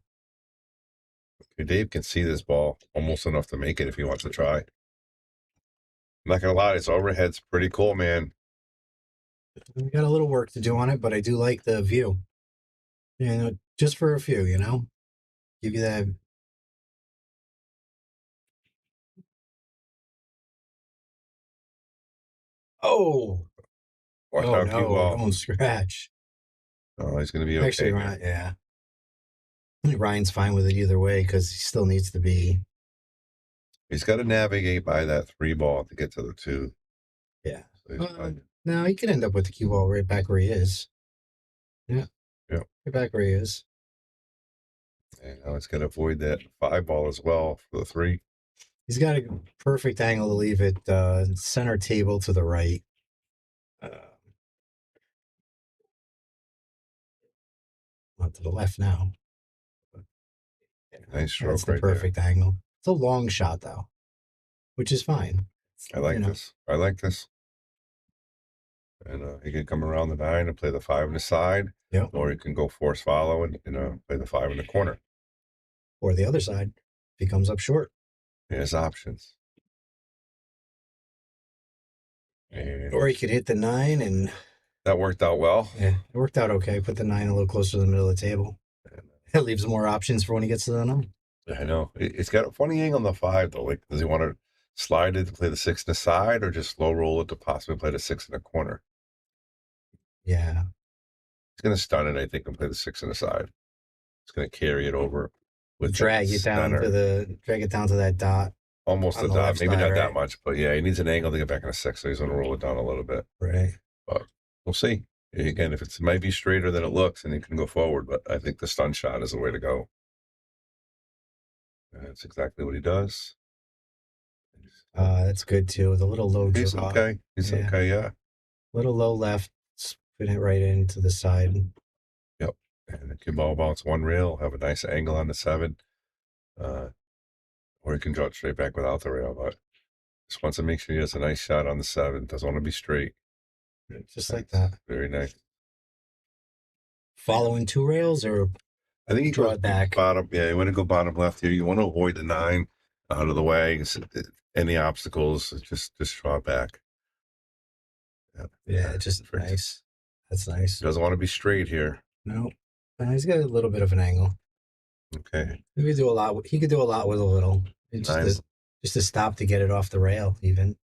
Dave can see this ball almost enough to make it if he wants to try. I'm not gonna lie, his overhead's pretty cool, man. we got a little work to do on it, but I do like the view. You know, just for a few, you know, give you that. Oh, Watch oh out, cue no, ball. don't scratch. Oh, he's gonna be okay. Actually, Ryan, yeah. I think Ryan's fine with it either way because he still needs to be. He's got to navigate by that 3 ball to get to the 2. Yeah. So he's fine. No, he could end up with the cue ball right back where he is. Yeah. Yeah. Right back where he is. And now it's gonna avoid that 5 ball as well for the 3. He's got a perfect angle to leave it center table to the right. Not to the left now. Nice stroke That's the right perfect angle. It's a long shot though, which is fine. there. I like You know. this. I like this. And he can come around the 9 and play the 5 on the side. Yep. Or he can go force follow and play the 5 in the corner. Or the other side, if he comes up short. He has options. And Or he could hit the 9 and that worked out well. yeah, it worked out okay. Put the 9 a little closer to the middle of the table. It leaves more options for when he gets to the 9. I know. It's got a funny angle on the 5 though. Like, does he want to slide it to play the 6 in the side or just slow roll it to possibly play the 6 in the corner? Yeah. He's gonna stun it, I think, and play the 6 in the side. He's gonna carry it over with Drag it down to that dot. almost on the the dot, left maybe side, not right? that much, but yeah, he needs an angle to get back in a 6, so he's gonna roll it down a little bit. Right. But we'll see. Again, if it might be straighter than it looks, and he can go forward, but I think the stun shot is the way to go. That's exactly what he does. That's good too. The little low He's draw. okay. He's Yeah. okay, yeah. Little low left, spin it right into the side. Yep. And the cue ball bounce 1 rail, have a nice angle on the 7. Or he can draw it straight back without the rail, but just wants to make sure he has a nice shot on the 7. Doesn't want to be straight. Just like that. Very nice. Following 2 rails or I think he draw goes it back. bottom. Yeah, you want to go bottom left here. You want to avoid the 9 out of the way. Any obstacles, just draw it back. Yeah, just perfect. nice. That's nice. He doesn't want to be straight here. No, he's got a little bit of an angle. Okay. He could do a lot. He could do a lot with a little. It's Nice. just to stop to get it off the rail, even.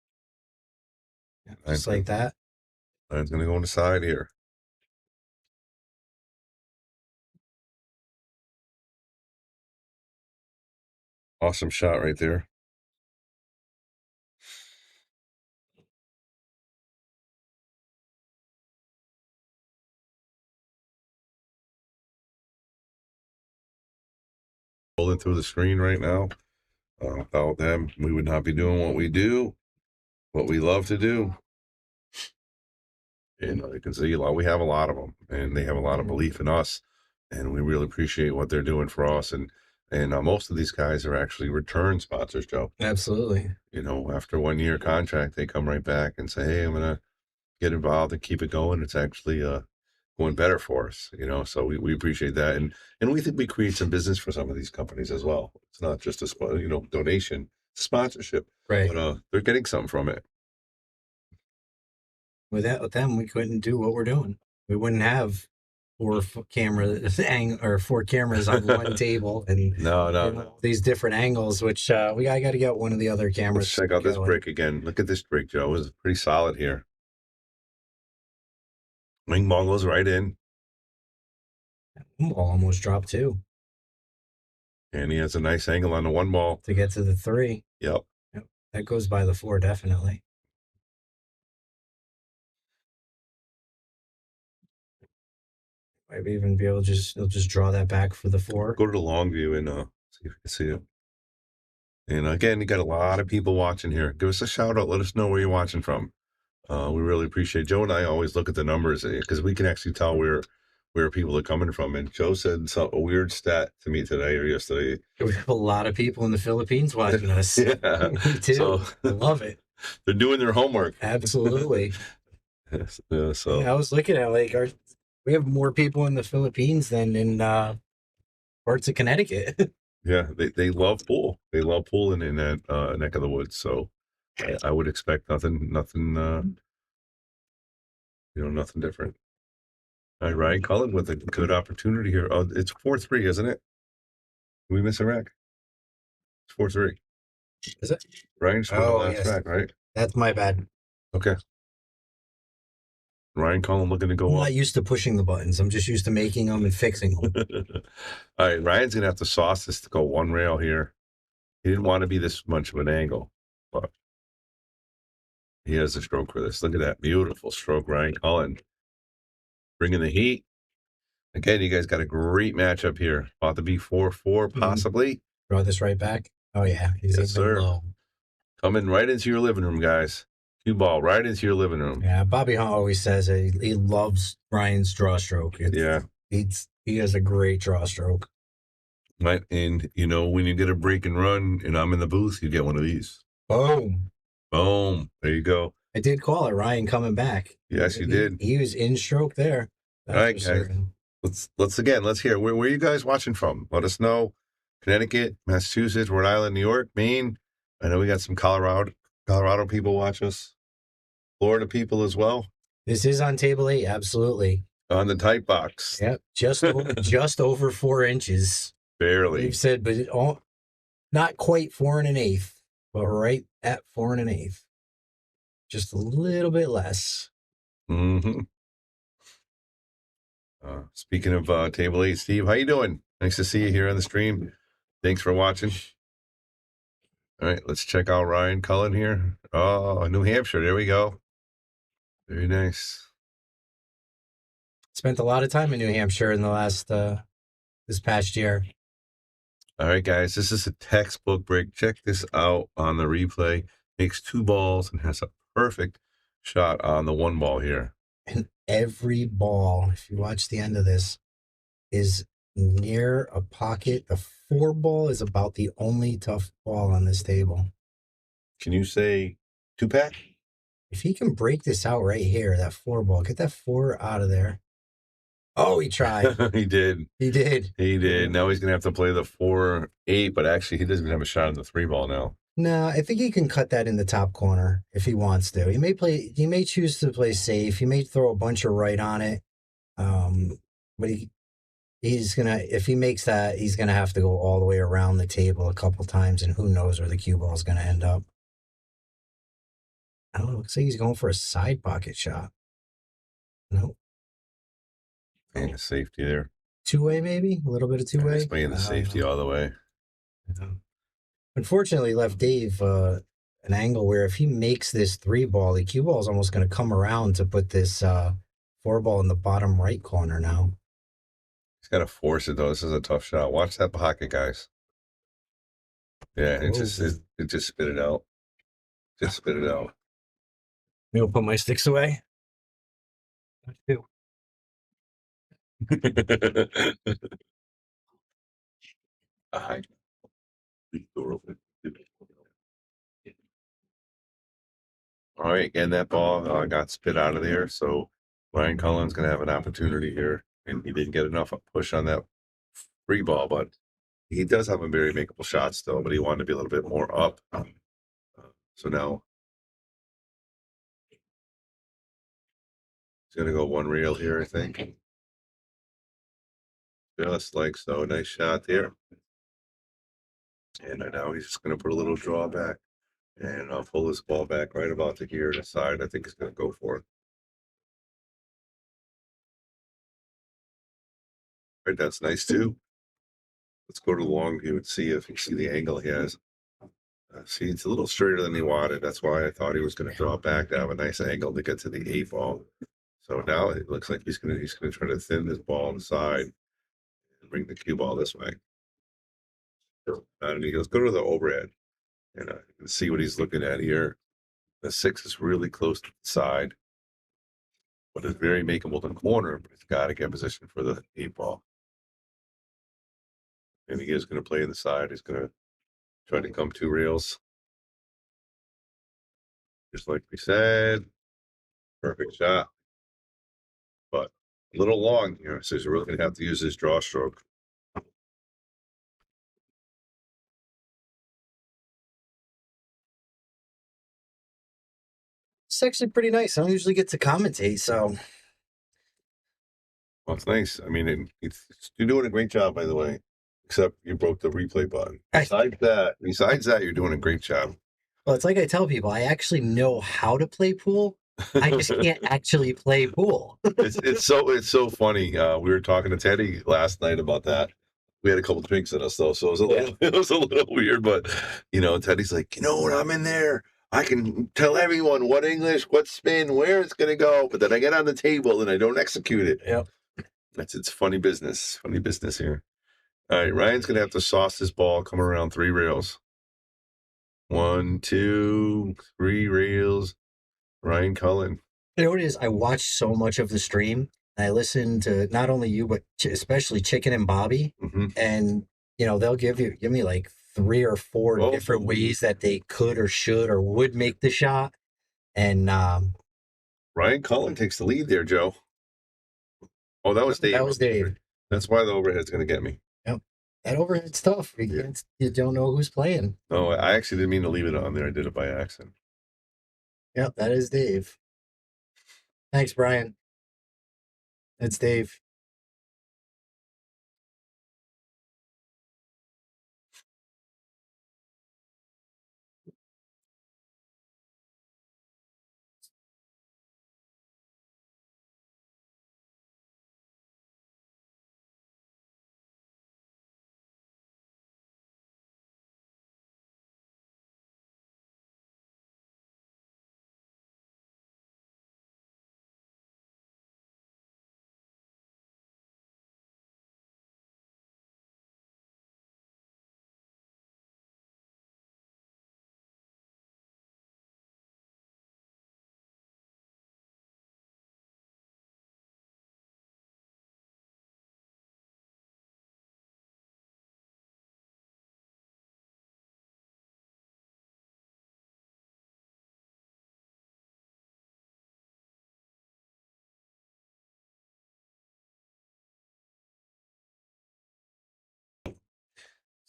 Yeah, just like that. It's going to go on the side here. Awesome shot right there. Rolling through the screen right now. Without them, we would not be doing what we do, what we love to do. And you can see we have a lot of them, and they have a lot of belief in us, and we really appreciate what they're doing for us. And most of these guys are actually return sponsors, Joe. Absolutely. You know, after 1 year contract, they come right back and say, "Hey, I'm gonna get involved and keep it going." It's actually going better for us, you know. So we appreciate that, and we think we create some business for some of these companies as well. It's not just a donation, it's sponsorship, Right. but they're getting something from it. Without them, we couldn't do what we're doing. We wouldn't have 4 cameras on one table and No. these different angles. Which I got to get one of the other cameras. Let's check out this going. break again. Look at this break, Joe. It's pretty solid here. Wing ball goes right in. Ball almost dropped too. And he has a nice angle on the one ball. To get to the 3. Yep. That goes by the 4, definitely. Might even be able to he'll just draw that back for the 4. Go to the long view and see if you can see it. And again, you got a lot of people watching here. Give us a shout out. Let us know where you're watching from. We really appreciate Joe and I always look at the numbers because we can actually tell where people are coming from. And Joe said a weird stat to me today or yesterday. We have a lot of people in the Philippines watching us. Yeah. Me too. So, I love it. They're doing their homework. Absolutely. So I was looking at we have more people in the Philippines than in parts of Connecticut. Yeah, they love pool. They love pool in that neck of the woods. So I would expect nothing nothing different. All right, Cullen with a good opportunity here. Oh, it's 4-3, isn't it? Did we miss a rack? It's 4-3. Is it? Ryan scored the last yes. rack, right? That's my bad. Okay. Ryan Cullen looking to go I'm up. not used to pushing the buttons. I'm just used to making them and fixing them. All right, Ryan's gonna have to sauce this to go one rail here. He didn't want to be this much of an angle, but he has a stroke for this. Look at that beautiful stroke, Ryan Cullen. Bringing the heat. Again, you guys got a great matchup here. About to be 4-4, possibly. Draw this right back. Oh, yeah. He's Yes, sir. low. Coming right into your living room, guys. Cue ball right into your living room. Yeah, Bobby Hunt always says he loves Ryan's draw stroke. He has a great draw stroke. Right, and when you get a break and run, and I'm in the booth, you get one of these. Boom. Boom. There you go. I did call it Ryan coming back. Yes, you did. He was in stroke there. All right, guys. Let's hear. Where are you guys watching from? Let us know. Connecticut, Massachusetts, Rhode Island, New York, Maine. I know we got some Colorado people watch us. Florida people as well. This is on table 8, absolutely. On the tight box. Yep, just over 4 inches. Barely. We've said, but not quite 4 1/8, but right at 4 1/8. Just a little bit less. Mm-hmm. Speaking of table 8, Steve, how you doing? Nice to see you here on the stream. Thanks for watching. All right, let's check out Ryan Cullen here. Oh, New Hampshire. There we go. Very nice. Spent a lot of time in New Hampshire in the last this past year. All right, guys, this is a textbook break. Check this out on the replay. Makes 2 balls and has a perfect shot on the 1 ball here. And every ball, if you watch the end of this, is near a pocket. The 4 ball is about the only tough ball on this table. Can you say 2-pack? If he can break this out right here, that 4 ball, get that 4 out of there. Oh, he tried. He did. He did. He did. Now he's going to have to play the 4-8, but actually he doesn't even have a shot on the 3 ball now. No, I think he can cut that in the top corner if he wants to. He may choose to play safe. He may throw a bunch of right on it. But he's gonna, if he makes that, he's gonna have to go all the way around the table a couple times, and who knows where the cue ball is gonna end up. I don't know. Looks like he's going for a side pocket shot. Nope. And a safety there. 2-way, maybe? A little bit of 2-way? He's playing the safety all the way. Unfortunately, left Dave an angle where if he makes this 3 ball, the cue ball is almost going to come around to put this 4 ball in the bottom right corner now. He's got to force it, though. This is a tough shot. Watch that pocket, guys. Yeah, it just spit it out. Just spit it out. Maybe I'll put my sticks away. Too. Hi. Leave the door open. All right, again, that ball got spit out of there. So Ryan Cullen's going to have an opportunity here. And he didn't get enough push on that free ball, but he does have a very makeable shot still, but he wanted to be a little bit more up. So now he's going to go 1 reel here, I think. Just like so. Nice shot there. And now he's just going to put a little draw back. And I'll pull this ball back right about to here to the side. I think he's going to go for it. Right, that's nice too. Let's go to the long view and see if you see the angle he has. See, it's a little straighter than he wanted. That's why I thought he was going to draw back to have a nice angle to get to the 8 ball. So now it looks like he's gonna try to thin this ball inside and bring the cue ball this way. And he goes, go to the overhead, and you can see what he's looking at here. The 6 is really close to the side, but it's very makeable to the corner. But it's got to get position for the 8 ball. And he is going to play in the side. He's going to try to come 2 rails, just like we said. Perfect shot, but a little long here, so he's really going to have to use his draw stroke. It's actually pretty nice. I don't usually get to commentate, so. Well, it's nice. I mean, you're doing a great job, by the way. Except you broke the replay button. Besides that, you're doing a great job. Well, it's like I tell people, I actually know how to play pool. I just can't actually play pool. It's so funny. We were talking to Teddy last night about that. We had a couple drinks in us though, so it was a little weird. But Teddy's like, when I'm in there, I can tell everyone what English, what spin, where it's gonna go. But then I get on the table and I don't execute it. Yep. It's funny business. Funny business here. All right, Ryan's going to have to sauce this ball, come around 3 rails. 1, 2, 3 rails. Ryan Cullen. You know what it is? I watch so much of the stream. I listen to not only you, but especially Chicken and Bobby. Mm-hmm. And, they'll give me like 3 or 4 different ways that they could or should or would make the shot. And Ryan Cullen takes the lead there, Joe. Oh, that was Dave. That was Dave. That's why the overhead's going to get me. Yep. That overhead's tough. You don't know who's playing. No, I actually didn't mean to leave it on there. I did it by accident. Yep, that is Dave. Thanks, Brian. That's Dave.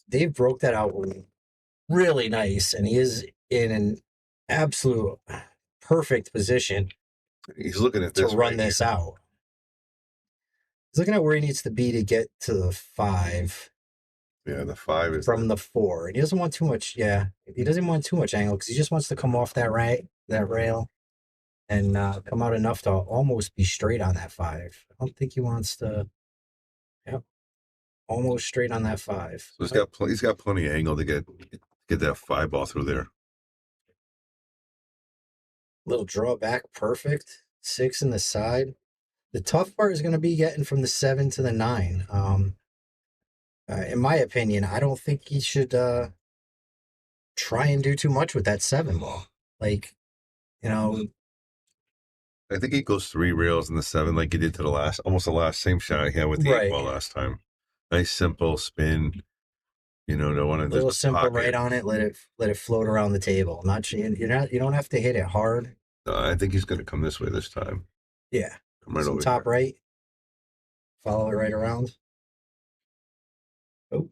Dave broke that out really nice, and he is in an absolute perfect position. He's looking at this to run this out. He's looking at where he needs to be to get to the 5. Yeah, the 5 is from the 4. And he doesn't want too much. Yeah, he doesn't want too much angle because he just wants to come off that rail and come out enough to almost be straight on that 5. I don't think he wants to. Yep, almost straight on that 5. So he's got plenty of angle to get that 5 ball through there. Little draw back, perfect. 6 in the side. The tough part is going to be getting from the 7 to the 9. In my opinion, I don't think he should try and do too much with that 7 ball. Like, I think he goes 3 rails in the 7 like he did to almost the last same shot he had with the 8 ball last time. Nice simple spin. Don't want to little simple pocket. Right on it. Let it float around the table. You don't have to hit it hard. I think he's going to come this way this time. Yeah. Come right over top here. Right. Follow it right around. Oh.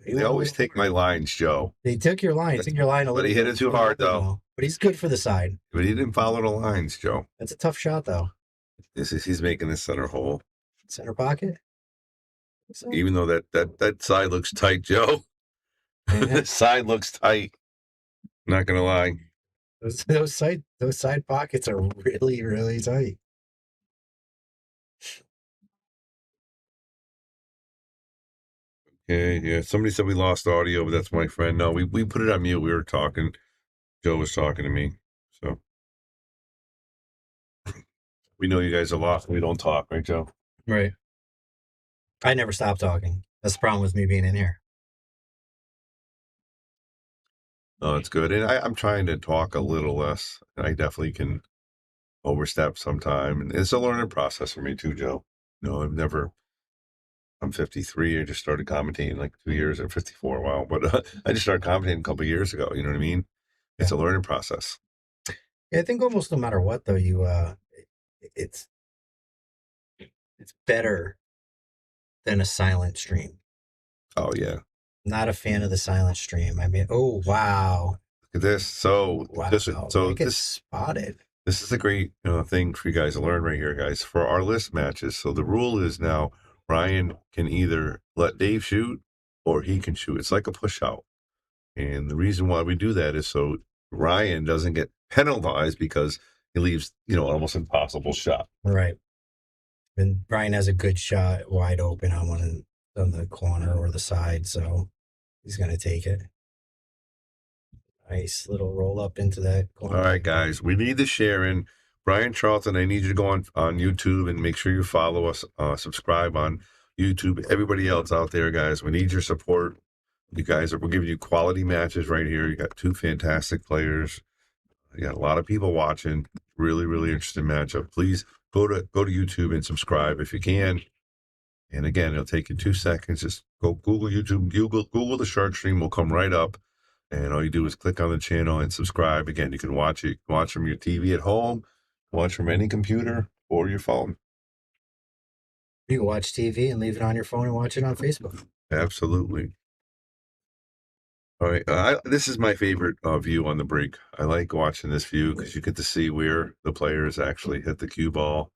They always take my lines, Joe. They took your line. Took your line a little. But he hit it too hard, though. But he's good for the side. But he didn't follow the lines, Joe. That's a tough shot, though. He's making the center hole. Center pocket. So. Even though that side looks tight, Joe. The side looks tight. Not gonna lie. Those side pockets are really, really tight. Okay, yeah. Somebody said we lost audio, but that's my friend. No, we put it on mute. We were talking. Joe was talking to me. So we know you guys a lot. We don't talk, right, Joe? Right. I never stop talking. That's the problem with me being in here. No, it's good. And I'm trying to talk a little less. I definitely can overstep sometime. And it's a learning process for me too, Joe. No, I'm 53. I just started commentating like 2 years. I'm 54. Wow. But I just started commentating a couple of years ago. You know what I mean? It's a learning process. Yeah, I think almost no matter what, though, it's better than a silent stream. Oh, yeah. Not a fan of the silent stream. I mean, oh, wow. Look at this. So, Wow. so it gets this spotted. This is a great thing for you guys to learn right here, guys, for our list matches. So the rule is now Ryan can either let Dave shoot or he can shoot. It's like a push out. And the reason why we do that is so Ryan doesn't get penalized because he leaves, almost impossible shot. Right. And Brian has a good shot wide open on the corner or the side, so he's going to take it. Nice little roll up into that corner. All right, guys, we need the sharing. Brian Charlton, I need you to go on YouTube and make sure you follow us, subscribe on YouTube. Everybody else out there, guys, we need your support. You guys, we're giving you quality matches right here. You got two fantastic players. You got a lot of people watching. Really, really interesting matchup. Please go to YouTube and subscribe if you can. And again, it'll take you 2 seconds. Just go Google YouTube, Google the Shark Stream will come right up. And all you do is click on the channel and subscribe. Again, you can watch from your TV at home, watch from any computer or your phone. You can watch TV and leave it on your phone and watch it on Facebook. Absolutely. All right. This is my favorite view on the break. I like watching this view because you get to see where the players actually hit the cue ball.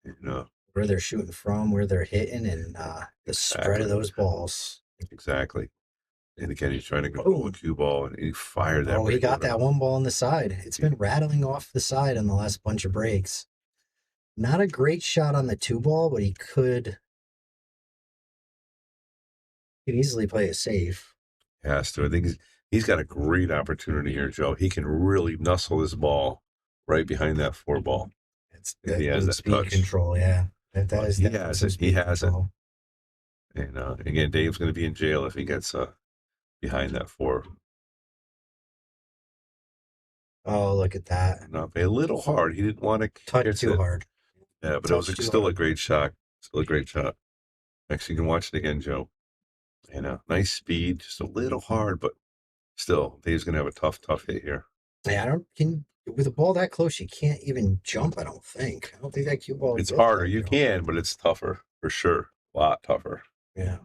And, where they're shooting from, where they're hitting, and the spread of those balls. Exactly. And again, he's trying to control a cue ball, and he fired that. Oh, he got that one ball on the side. It's been rattling off the side in the last bunch of breaks. Not a great shot on the 2 ball, but he could easily play it safe. Has to. I think he's got a great opportunity here, Joe. He can really nuzzle this ball right behind that 4 ball. He has that speed touch. Control, yeah. That is he has it. He has it. And again, Dave's going to be in jail if he gets behind that 4. Oh, look at that. Not a little hard. He didn't want to touch too hard. Yeah, but it was still a great shot. Still a great shot. Actually, you can watch it again, Joe. And nice speed, just a little hard, but still, Dave's going to have a tough hit here. Yeah, with a ball that close, you can't even jump, I don't think. I don't think that cue ball... It's harder. You can, but it's tougher, for sure. A lot tougher. Yeah.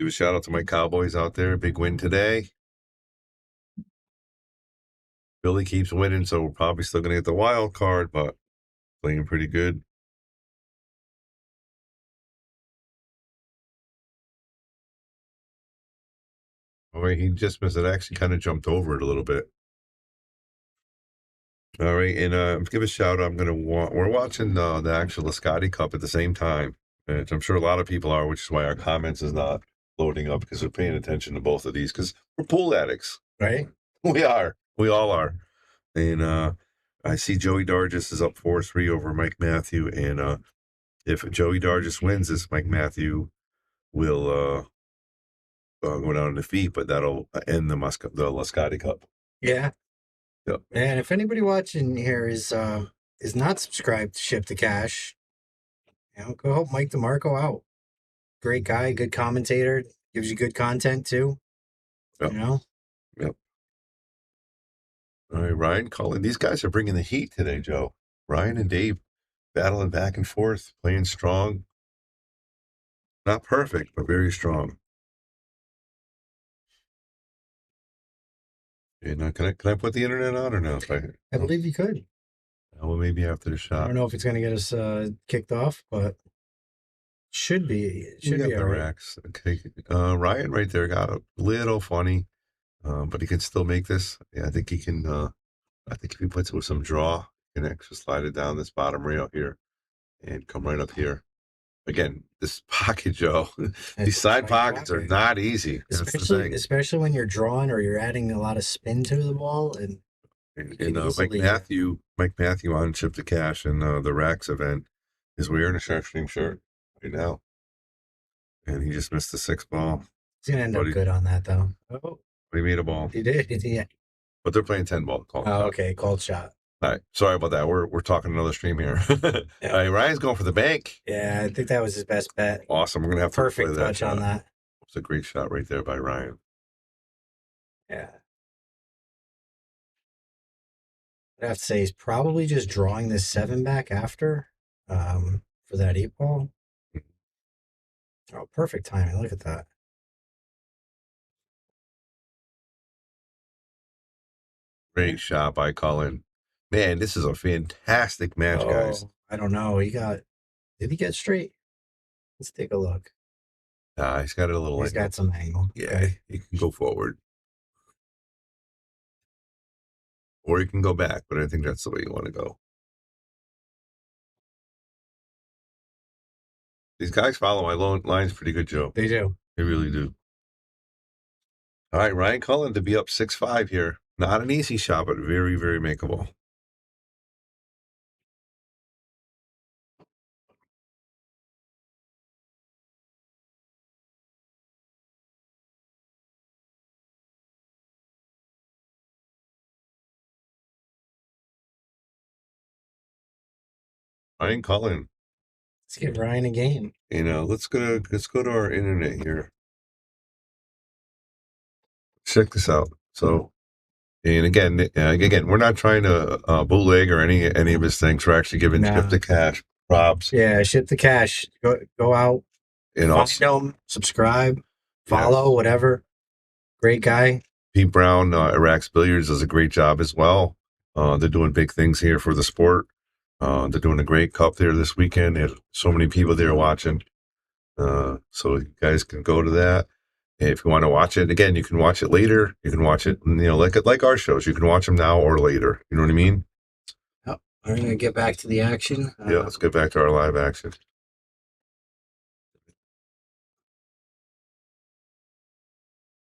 Give a shout out to my Cowboys out there. Big win today. Billy keeps winning, so we're probably still going to get the wild card, but playing pretty good. All right, he just missed it. Actually kind of jumped over it a little bit. All right, and give a shout out. We're watching the actual Lascati Cup at the same time, which I'm sure a lot of people are, which is why our comments is not loading up because we're paying attention to both of these because we're pool addicts. Right? We are. We all are. And I see Joey Dargis is up 4-3 over Mike Matthew. And if Joey Dargis wins this, Mike Matthew will go down in defeat, but that'll end the Lascati Cup. Yeah. Yep. And if anybody watching here is not subscribed to Ship to Cash, go help Mike DeMarco out. Great guy, good commentator, gives you good content too. Yep. Yep. All right, Ryan, Cullen. These guys are bringing the heat today, Joe. Ryan and Dave battling back and forth, playing strong. Not perfect, but very strong. And can I put the internet on or no? I believe you could. Well, maybe after the shot. I don't know if it's going to get us kicked off, but should be. It should be all right. Racks. Okay. Ryan right there got a little funny, but he can still make this. Yeah, I think he can I think if he puts it with some draw, he can actually slide it down this bottom rail here and come right up here. Again, this pocket, Joe, these side pockets are not easy. That's the thing. Especially when you're drawing or you're adding a lot of spin to the ball. And Mike Matthew on Chip to Cash in the Racks event is wearing a Sharkstream shirt right now. And he just missed the 6th ball. He's going to end up good on that, though. Oh, he made a ball. He did. Yeah. But they're playing 10 ball. Okay. Called shot. All right. Sorry about that. We're talking another stream here. Yeah. All right. Ryan's going for the bank. Yeah. I think that was his best bet. Awesome. We're going to have perfect touch on that. It's a great shot right there by Ryan. Yeah. I'd have to say he's probably just drawing this 7 back after for that 8 ball. Oh, perfect timing. Look at that. Great shot by Cullen. Man, this is a fantastic match, guys. I don't know. Did he get straight? Let's take a look. He's got it a little. He's got some angle. Yeah, okay. He can go forward. Or you can go back, but I think that's the way you want to go. These guys follow my lines pretty good, Joe. They do. They really do. All right, Ryan Cullen to be up 6-5 here. Not an easy shot, but very, very makeable. Ryan Cullen. Let's get Ryan a game. Let's go to our internet here. Check this out. So, and again, we're not trying to bootleg or any of his things. We're actually giving Ship the Cash props. Yeah, Ship the Cash. Go out, find him, subscribe, follow, whatever. Great guy. Pete Brown, Iraq's Billiards, does a great job as well. They're doing big things here for the sport. They're doing a great cup there this weekend. There's so many people there watching. So you guys can go to that. If you want to watch it, again, you can watch it later. You can watch it, like our shows. You can watch them now or later. You know what I mean? Yep. We're going to get back to the action. Yeah, let's get back to our live action.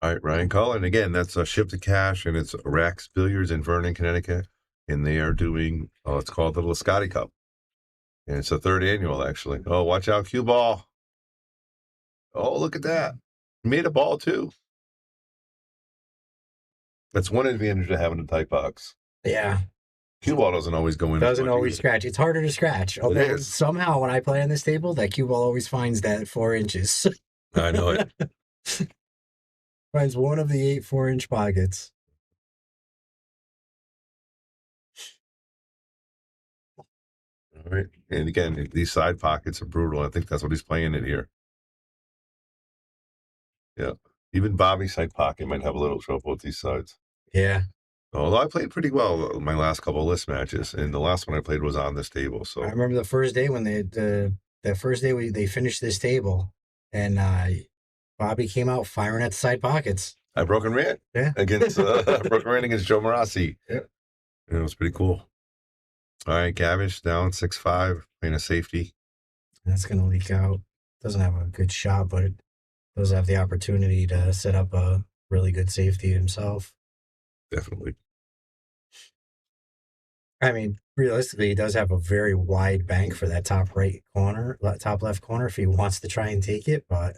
All right, Ryan Cullen. Again, that's Ship to Cash, and it's Iraq's Billiards in Vernon, Connecticut. And they are doing, it's called the Lascotti Cup. And it's the 3rd annual, actually. Oh, watch out, cue ball. Oh, look at that. Made a ball, too. That's one advantage of having a tight box. Yeah. Cue ball doesn't always go in. Doesn't always scratch. It's harder to scratch. Although somehow when I play on this table, that cue ball always finds that 4 inches. I know it. Finds one of the 8 4-inch pockets. All right. And again, these side pockets are brutal. I think that's what he's playing it here. Yeah. Even Bobby's side pocket might have a little trouble with these sides. Yeah. Although I played pretty well my last couple of list matches, and the last one I played was on this table. So I remember the first day when they finished this table, and Bobby came out firing at the side pockets. I broke and ran. Yeah. Against broke and ran against Joe Marassi. Yeah. And it was pretty cool. All right, Gavrish down 6-5, playing a safety. That's going to leak out. Doesn't have a good shot, but it does have the opportunity to set up a really good safety himself. Definitely. I mean, realistically, he does have a very wide bank for that top left corner if he wants to try and take it, but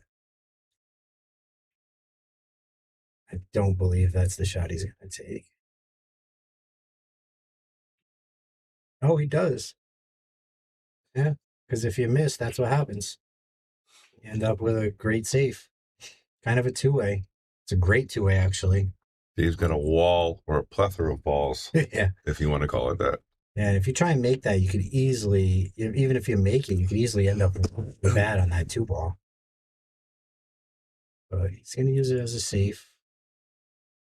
I don't believe that's the shot he's going to take. Oh, he does. Yeah, because if you miss, that's what happens. You end up with a great safe. Kind of a 2-way. It's a great 2-way, actually. He's got a wall or a plethora of balls, yeah, if you want to call it that. Yeah, and if you try and make that, you could easily, even if you make it, you could easily end up with bad on that 2-ball. But he's going to use it as a safe.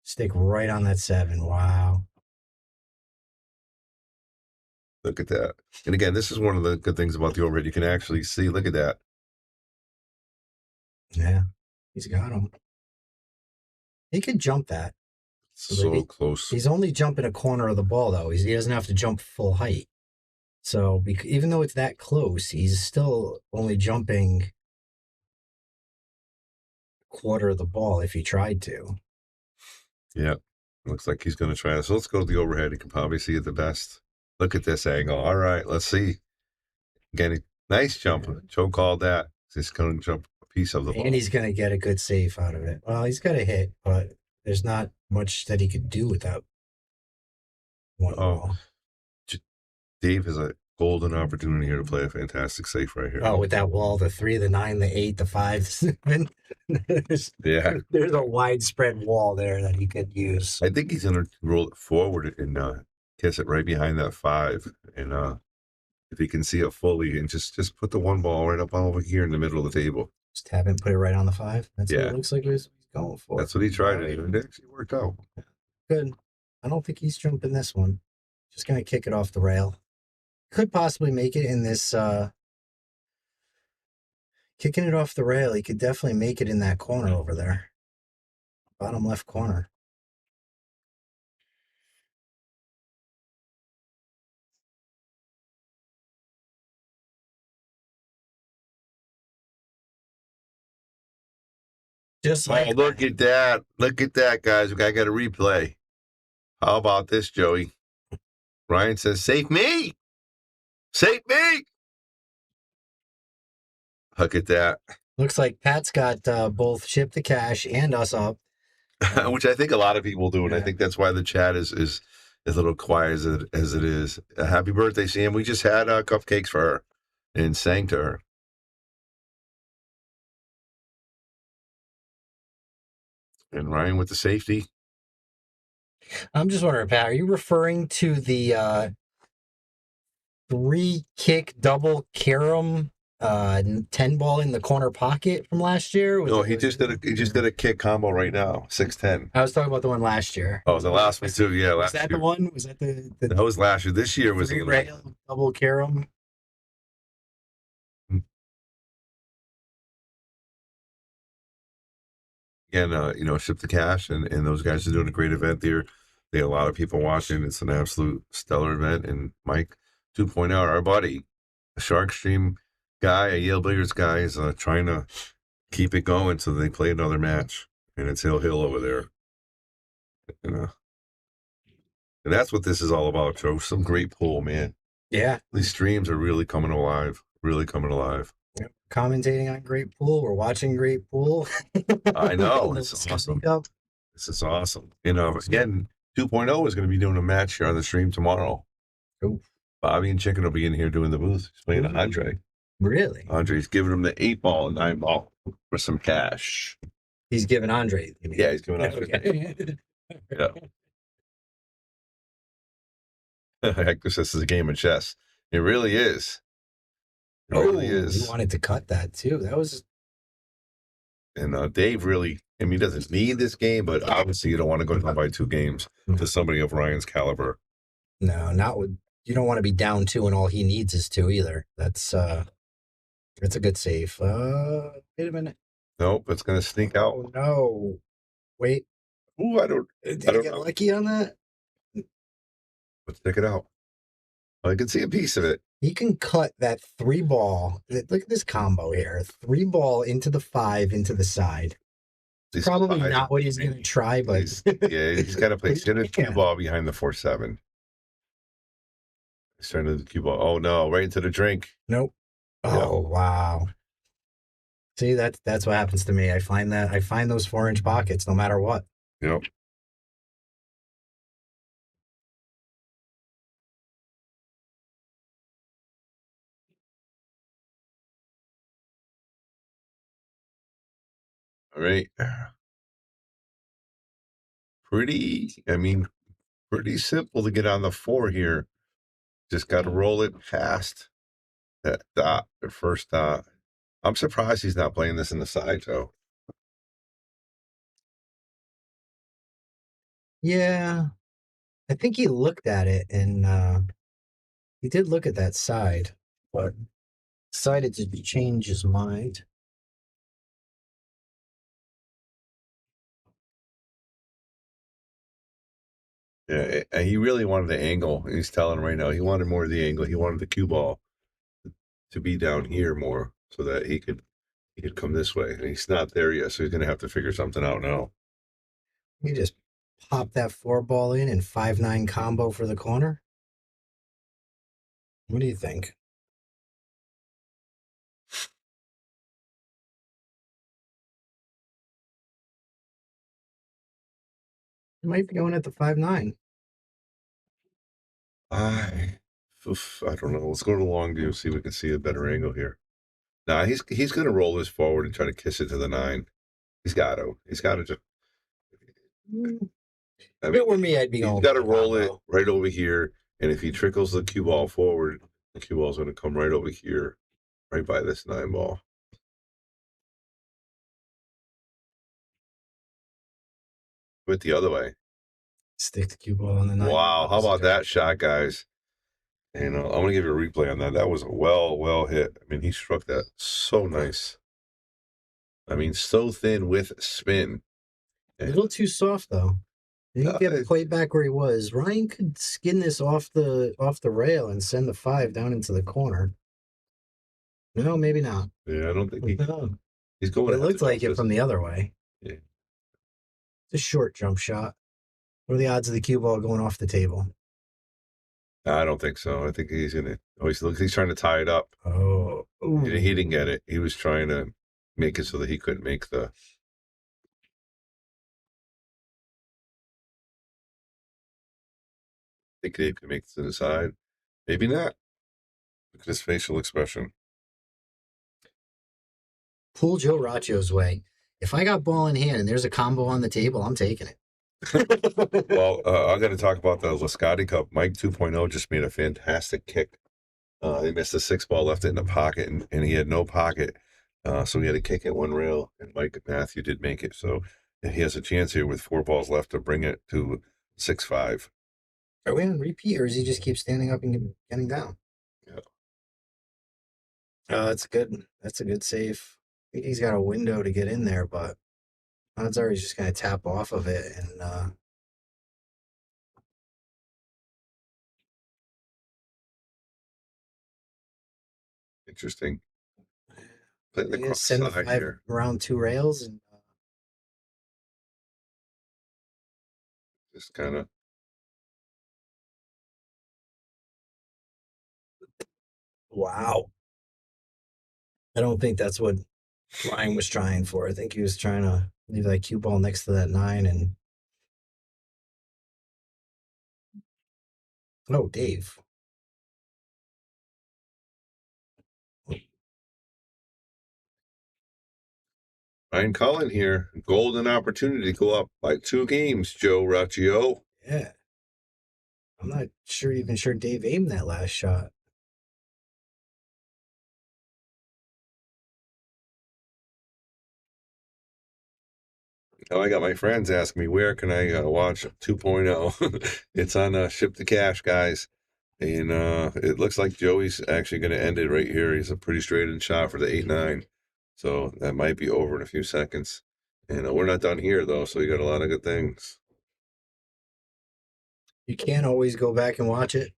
Stick right on that 7. Wow. Look at that. And again, this is one of the good things about the overhead. You can actually see, look at that. Yeah, he's got him. He could jump that. So close. He's only jumping a corner of the ball, though. He doesn't have to jump full height. So even though it's that close, he's still only jumping a quarter of the ball if he tried to. Yeah. Looks like he's going to try this. So let's go to the overhead. You can probably see it the best. Look at this angle. All right, let's see. Again, nice jump. Joe called that. He's going to jump a piece of the ball. And he's going to get a good save out of it. Well, he's got a hit, but there's not much that he could do without one ball. Dave has a golden opportunity here to play a fantastic save right here. Oh, with that wall, the 3, the 9, the 8, the 5, the 7. There's a widespread wall there that he could use. I think he's going to roll it forward and kiss it right behind that 5. And if he can see it fully, and just put the one ball right up over here in the middle of the table. Just have him put it right on the 5. That's what it looks like he's going for. That's what he tried, and it actually worked out. Good. I don't think he's jumping this one. Just going to kick it off the rail. Could possibly make it in this, kicking it off the rail. He could definitely make it in that corner over there. Bottom left corner. Just like look at that. Look at that, guys. I got a replay. How about this, Joey? Ryan says, save me. Save me. Look at that. Looks like Pat's got both Ship the Cash and us up. Which I think a lot of people do, and I think that's why the chat is a little quiet as it is. Happy birthday, Sam. We just had cupcakes for her and sang to her. And Ryan with the safety. I'm just wondering, Pat, are you referring to the 3-kick double carom 10 ball in the corner pocket from last year? No, he just did a kick combo right now, 6-10. I was talking about the one last year. Oh, the last one too. Yeah, last year. Was that the one? Was that the that was last year. This year was the rail double carom? Again, Ship the Cash and those guys are doing a great event there. They have a lot of people watching. It's an absolute stellar event. And Mike 2.0, our buddy, a Shark Stream guy, a Yale Billiards guy, is trying to keep it going so they play another match. And it's Hill over there. And that's what this is all about, Joe. Some great pool, man. Yeah. These streams are really coming alive. Really coming alive. Commentating on great pool. We're watching great pool. I know. It's awesome. This is awesome. Again, 2.0 is going to be doing a match here on the stream tomorrow. Ooh. Bobby and Chicken will be in here doing the booth. He's playing Andre. Really? Andre's giving him the 8-ball and 9-ball for some cash. He's giving Andre. Yeah, he's giving Andre. Okay. Yeah. Hector says this is a game of chess. It really is. It really is. He wanted to cut that too. That was. And Dave really, he doesn't need this game, but obviously you don't want to go down by 2 games to somebody of Ryan's caliber. No, not with. You don't want to be down 2 and all he needs is 2 either. That's a good save. Wait a minute. Nope, it's going to sneak out. Oh, no. Wait. Ooh, I don't get know. lucky on that? Let's check it out. I can see a piece of it. He can cut that 3-ball. Look at this combo here. 3-ball into the 5 into the side. It's probably not what he's going to try, but he's got to play center 2-ball behind the 4-7. He's trying to do the cue ball. Oh no, right into the drink. Nope. Oh wow. See, that's what happens to me. I find those 4-inch pockets no matter what. Yep. All right. Pretty simple to get on the 4 here. Just got to roll it past that dot, the first dot. I'm surprised he's not playing this in the side, Joe. Yeah. I think he looked at it and he did look at that side, but decided to change his mind. Yeah, and he really wanted the angle. He's telling right now he wanted more of the angle. He wanted the cue ball to be down here more so that he could come this way. And he's not there yet, so he's going to have to figure something out now. You just pop that 4 ball in and 5-9 combo for the corner. What do you think? You might be going at the 5-9. I don't know. Let's go to the long view, see if we can see a better angle here. Nah, he's going to roll this forward and try to kiss it to the 9. He's got to. He's got to just. If it were me, I'd be going. He's got to roll it right over here, and if he trickles the cue ball forward, the cue ball is going to come right over here, right by this 9 ball. Went the other way. Stick the cue ball on the 9. Wow, how about that shot, guys? And I'm going to give you a replay on that. That was a well hit. I mean, he struck that so nice. I mean, so thin with spin. A little too soft, though. He didn't get quite back where he was. Ryan could skin this off the rail and send the 5 down into the corner. No, maybe not. Yeah, I don't think he's going. It looked like it from the other way. Yeah. It's a short jump shot. What are the odds of the cue ball going off the table? I don't think so. I think he's gonna. Oh, he's trying to tie it up. Oh, he didn't get it. He was trying to make it so that he couldn't make the. I think Dave can make it to the side. Maybe not. Look at his facial expression. Pull Joe Racio's way. If I got ball in hand and there's a combo on the table, I'm taking it. Well, I got to talk about the Lascotti Cup. Mike 2.0 just made a fantastic kick. He missed a 6 ball, left it in the pocket, and he had no pocket. So he had to kick it 1 rail, and Mike Matthew did make it. So he has a chance here with 4 balls left to bring it to 6-5. Are we on repeat, or does he just keep standing up and getting down? Yeah. That's good. That's a good save. I think he's got a window to get in there, but odds are he's just going to tap off of it and Interesting. Playing the cross send the side 5 here. around 2 rails and Just kind of. wow. I don't think that's what Ryan was trying for. I think he was trying to leave that cue ball next to that 9 and. Oh, Dave. Ryan Cullen here. Golden opportunity to go up by 2 games, Joe Raccio. Yeah. I'm not even sure Dave aimed that last shot. Now I got my friends asking me, where can I watch 2.0? It's on Ship to Cash, guys. And it looks like Joey's actually going to end it right here. He's a pretty straight-in shot for the 8-9. So that might be over in a few seconds. And we're not done here, though, so you got a lot of good things. You can't always go back and watch it.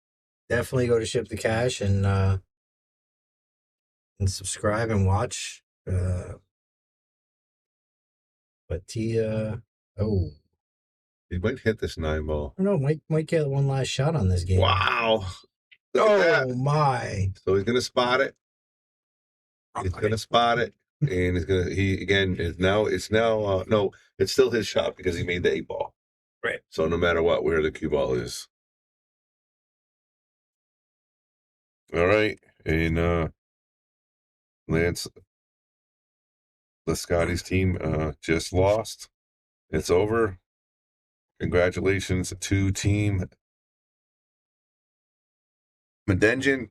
Definitely go to Ship the Cash and subscribe and watch. But he might hit this 9 ball. I don't know, might get one last shot on this game. Wow. Oh my. So he's gonna spot it. He's gonna spot it. And it's still his shot because he made the 8 ball. Right. So no matter what, where the cue ball is. All right. And Lance Lascotti's team just lost. It's over. Congratulations to Team Medengen.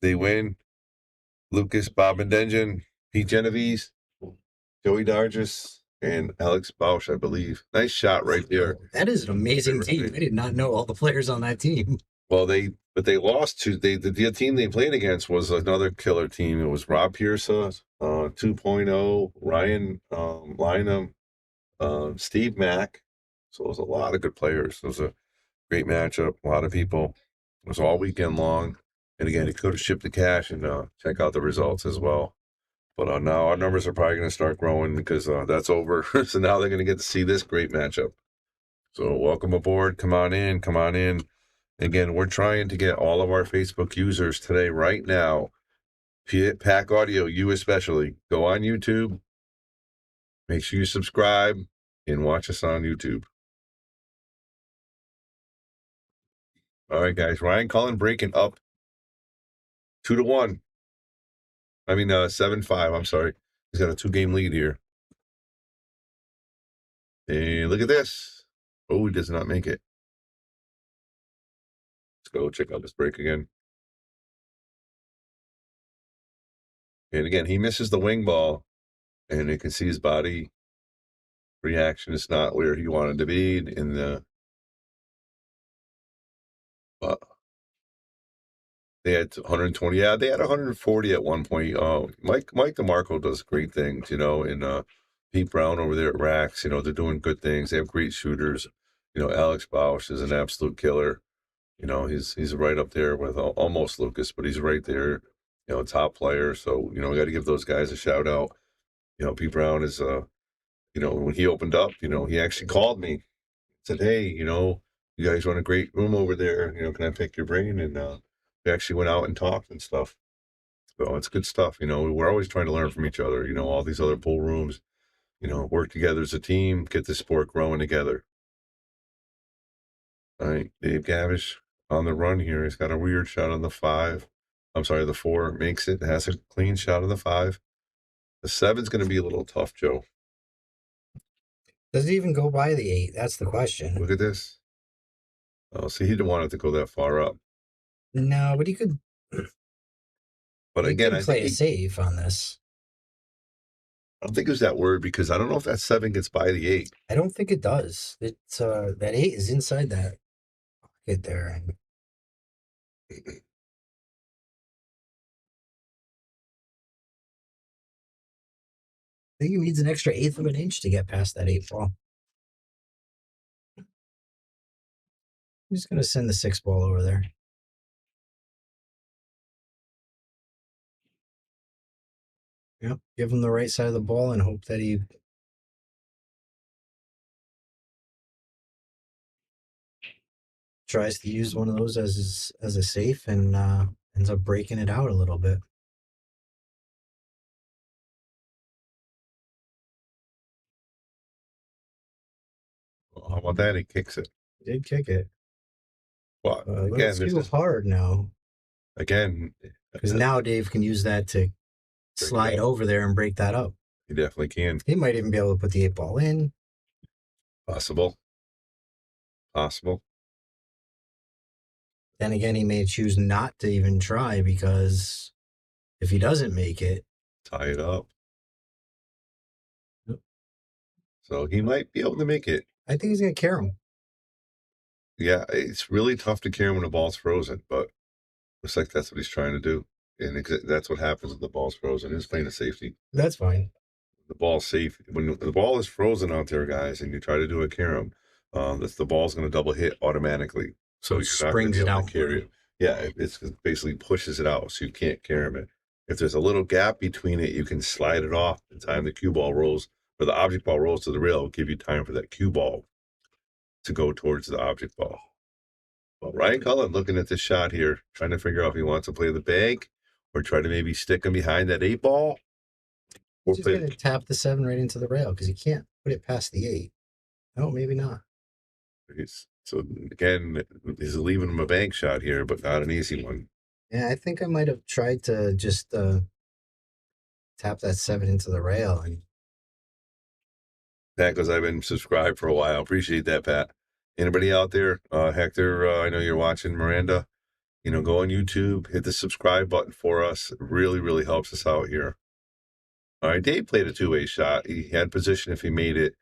They win. Lucas, Bob Medengen, Pete Genovese, Joey Dargis, and Alex Bausch, I believe. Nice shot right there. That is an amazing team. I did not know all the players on that team. Well, they lost to the team they played against was another killer team. It was Rob Pierce, 2.0, Ryan Lynham, Steve Mack. So it was a lot of good players. It was a Great matchup. A lot of people. It was all weekend long. And again, you could have shipped the cash and check out the results as well. But now our numbers are probably going to start growing because that's over. So now they're going to get to see this great matchup. So welcome aboard. Come on in. Come on in. Again, we're trying to get all of our Facebook users today, right now. Pack Audio, you especially. Go on YouTube. Make sure you subscribe and watch us on YouTube. All right, guys. Ryan Cullen breaking up 2-1. I mean, 7-5. I'm sorry. He's got a 2-game lead here. And look at this. Oh, he does not make it. Let's go check out this break again. And again, he misses the wing ball, and you can see his body reaction is not where he wanted to be in the. They had 120. Yeah, they had 140 at one point. Mike DeMarco does great things, and Pete Brown over there at Rax, they're doing good things. They have great shooters. Alex Bausch is an absolute killer. He's right up there with almost Lucas, but he's right there, top player. So, we got to give those guys a shout out. Pete Brown is, when he opened up, he actually called me, said, hey, you guys run a great room over there. Can I pick your brain? And we actually went out and talked and stuff. So it's good stuff. We're always trying to learn from each other. All these other pool rooms, work together as a team, get the sport growing together. All right, Dave Gavrish on the run here. He's got a weird shot on the 5. I'm sorry, the 4 makes it, has a clean shot on the 5. The 7's going to be a little tough, Joe. Does it even go by the 8? That's the question. Look at this. Oh, see, he didn't want it to go that far up. No, but he could. But he again, could play it safe on this. I don't think it was that word because I don't know if that 7 gets by the 8. I don't think it does. It's that 8 is inside that pocket there. I think he needs an extra 1/8 of an inch to get past that 8 ball. I'm just gonna send the 6 ball over there. Yep, give him the right side of the ball and hope that he tries to use one of those as a safe and ends up breaking it out a little bit. Well, how about that? He kicks it. He did kick it. Well, again, this is hard now. Again, because now Dave can use that to slide over there and break that up. He definitely can. He might even be able to put the 8 ball in. Possible. Then again, he may choose not to even try because if he doesn't make it, tie it up. Yep. So he might be able to make it. I think he's going to carry him. Yeah, it's really tough to carry him when the ball's frozen, but looks like that's what he's trying to do. And that's what happens when the ball's frozen. He's playing a safety. That's fine. The ball's safe. When the ball is frozen out there, guys, and you try to do a carom, the ball's going to double hit automatically. So you're not going to be able to carry it. Yeah, it basically pushes it out, so you can't carry it. If there's a little gap between it, you can slide it off. The time the cue ball rolls, or the object ball rolls to the rail, will give you time for that cue ball to go towards the object ball. Well, Ryan Cullen looking at this shot here, trying to figure out if he wants to play the bag or try to maybe stick him behind that 8 ball. He's just going to tap the 7 right into the rail because he can't put it past the 8. No, maybe not. So again, he's leaving him a bank shot here, but not an easy one. Yeah, I think I might have tried to just tap that 7 into the rail. And Pat, because I've been subscribed for a while. Appreciate that, Pat. Anybody out there? Hector, I know you're watching. Miranda, go on YouTube, hit the subscribe button for us. It really, really helps us out here. All right, Dave played a 2-way shot. He had position if he made it,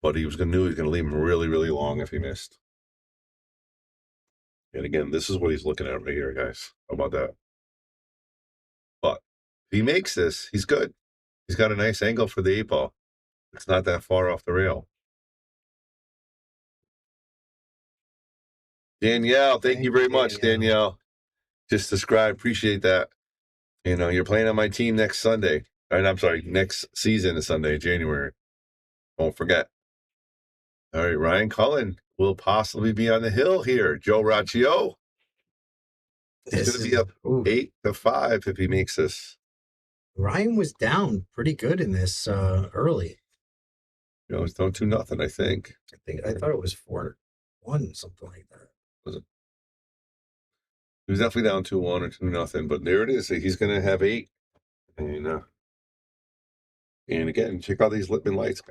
but he was going to leave him really, really long if he missed. And again, this is what he's looking at right here, guys. How about that? But if he makes this, he's good. He's got a nice angle for the 8 ball. It's not that far off the rail. Danielle, thank you very much, Danielle. Just subscribe. Appreciate that. You're playing on my team next Sunday. And I'm sorry, next season is Sunday, January. Don't forget. All right, Ryan Cullen will possibly be on the hill here. Joe Raccio. He's going to be up 8-5 if he makes this. Ryan was down pretty good in this early. It's down 2-0, I think. I thought it was 4-1, something like that. Was it? He was definitely down 2-1 or 2-0, but there it is. He's going to have 8. And again, check out these Lippmann lights.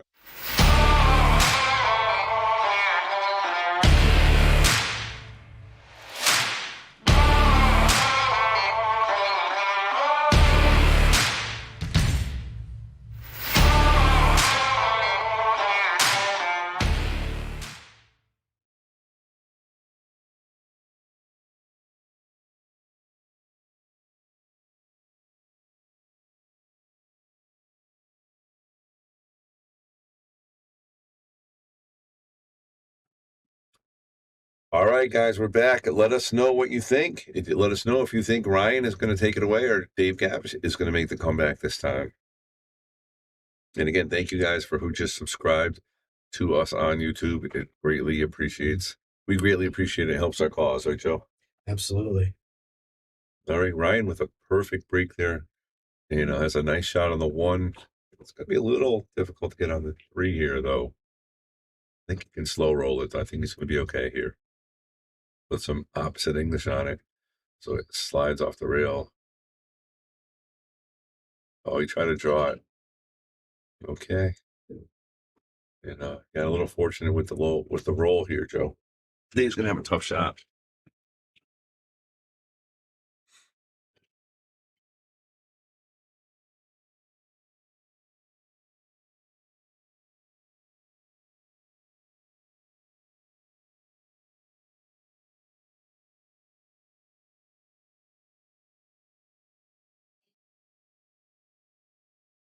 All right, guys, we're back. Let us know what you think. Let us know if you think Ryan is going to take it away or Dave Gavrish is going to make the comeback this time. And again, thank you guys for who just subscribed to us on YouTube. It greatly appreciates. We greatly appreciate it. It helps our cause, right, Joe? Absolutely. All right, Ryan with a perfect break there. Has a nice shot on the 1. It's going to be a little difficult to get on the 3 here, though. I think he can slow roll it. I think he's going to be okay here. Put some opposite English on it so it slides off the rail. Oh, he tried to draw it. Okay. And got a little fortunate with the roll here, Joe. Today he's going to have a tough shot.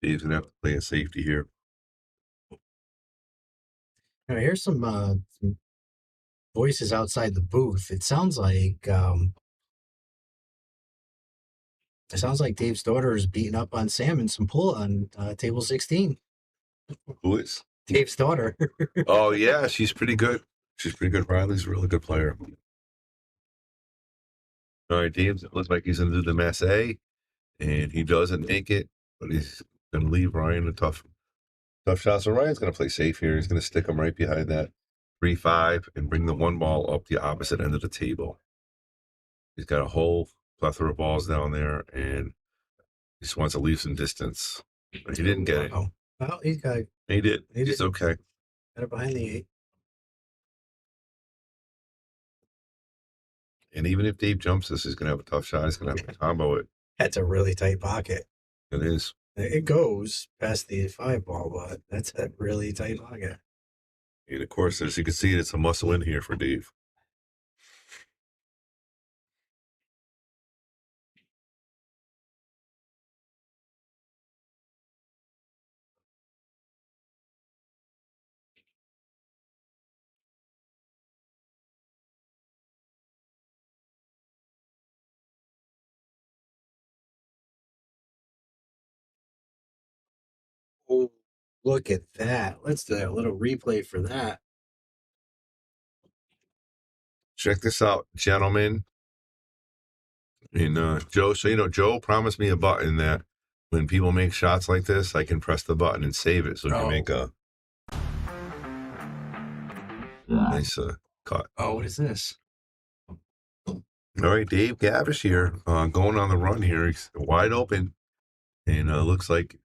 Dave's going to have to play a safety here. Now, here's some voices outside the booth. It sounds like Dave's daughter is beating up on Sam in some pool on table 16. Who is? Dave's daughter. Oh, yeah, she's pretty good. She's pretty good. Riley's a really good player. All right, Dave, it looks like he's going to do the Mass A, and he doesn't make it, but he's going to leave Ryan a tough shot. So Ryan's going to play safe here. He's going to stick him right behind that 3-5 and bring the 1 ball up the opposite end of the table. He's got a whole plethora of balls down there, and he just wants to leave some distance. But he didn't get it. Well, he got it. He did. He's okay. Got it behind the 8. And even if Dave jumps this, he's going to have a tough shot. He's going to have to combo it. That's a really tight pocket. It is. It goes past the 5 ball, but that's a really tight pocket. And of course, as you can see, it's a muscle in here for Dave. Oh, look at that. Let's do a little replay for that. Check this out, gentlemen. And Joe, so Joe promised me a button that when people make shots like this, I can press the button and save it so we can make a nice cut. Oh, what is this? All right, Dave Gavrish here, going on the run here. He's wide open, and looks like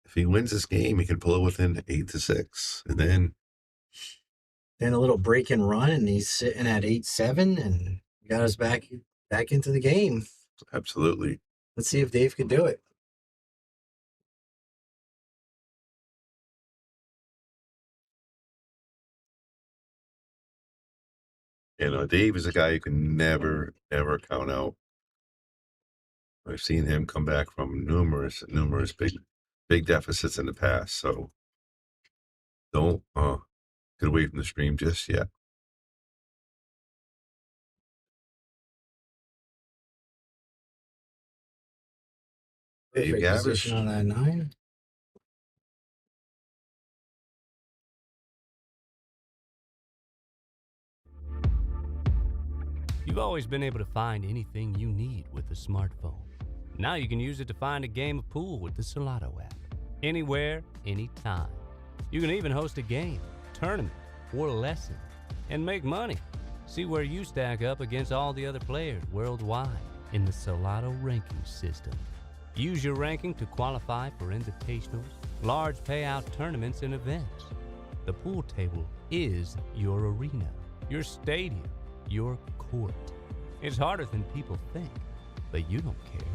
if he wins this game, he can pull it within 8-6, and then a little break and run, and he's sitting at 8-7, and got us back into the game. Absolutely. Let's see if Dave can do it. And Dave is a guy you can never, ever count out. I've seen him come back from numerous big deficits in the past. So don't get away from the stream just yet. Dave Perfect position Gavrish. on that 9. You've always been able to find anything you need with a smartphone. Now you can use it to find a game of pool with the Solato app. Anywhere, anytime. You can even host a game, tournament, or lesson, and make money. See where you stack up against all the other players worldwide in the Solato ranking system. Use your ranking to qualify for invitationals, large payout tournaments, and events. The pool table is your arena, your stadium, your court. It's harder than people think, but you don't care.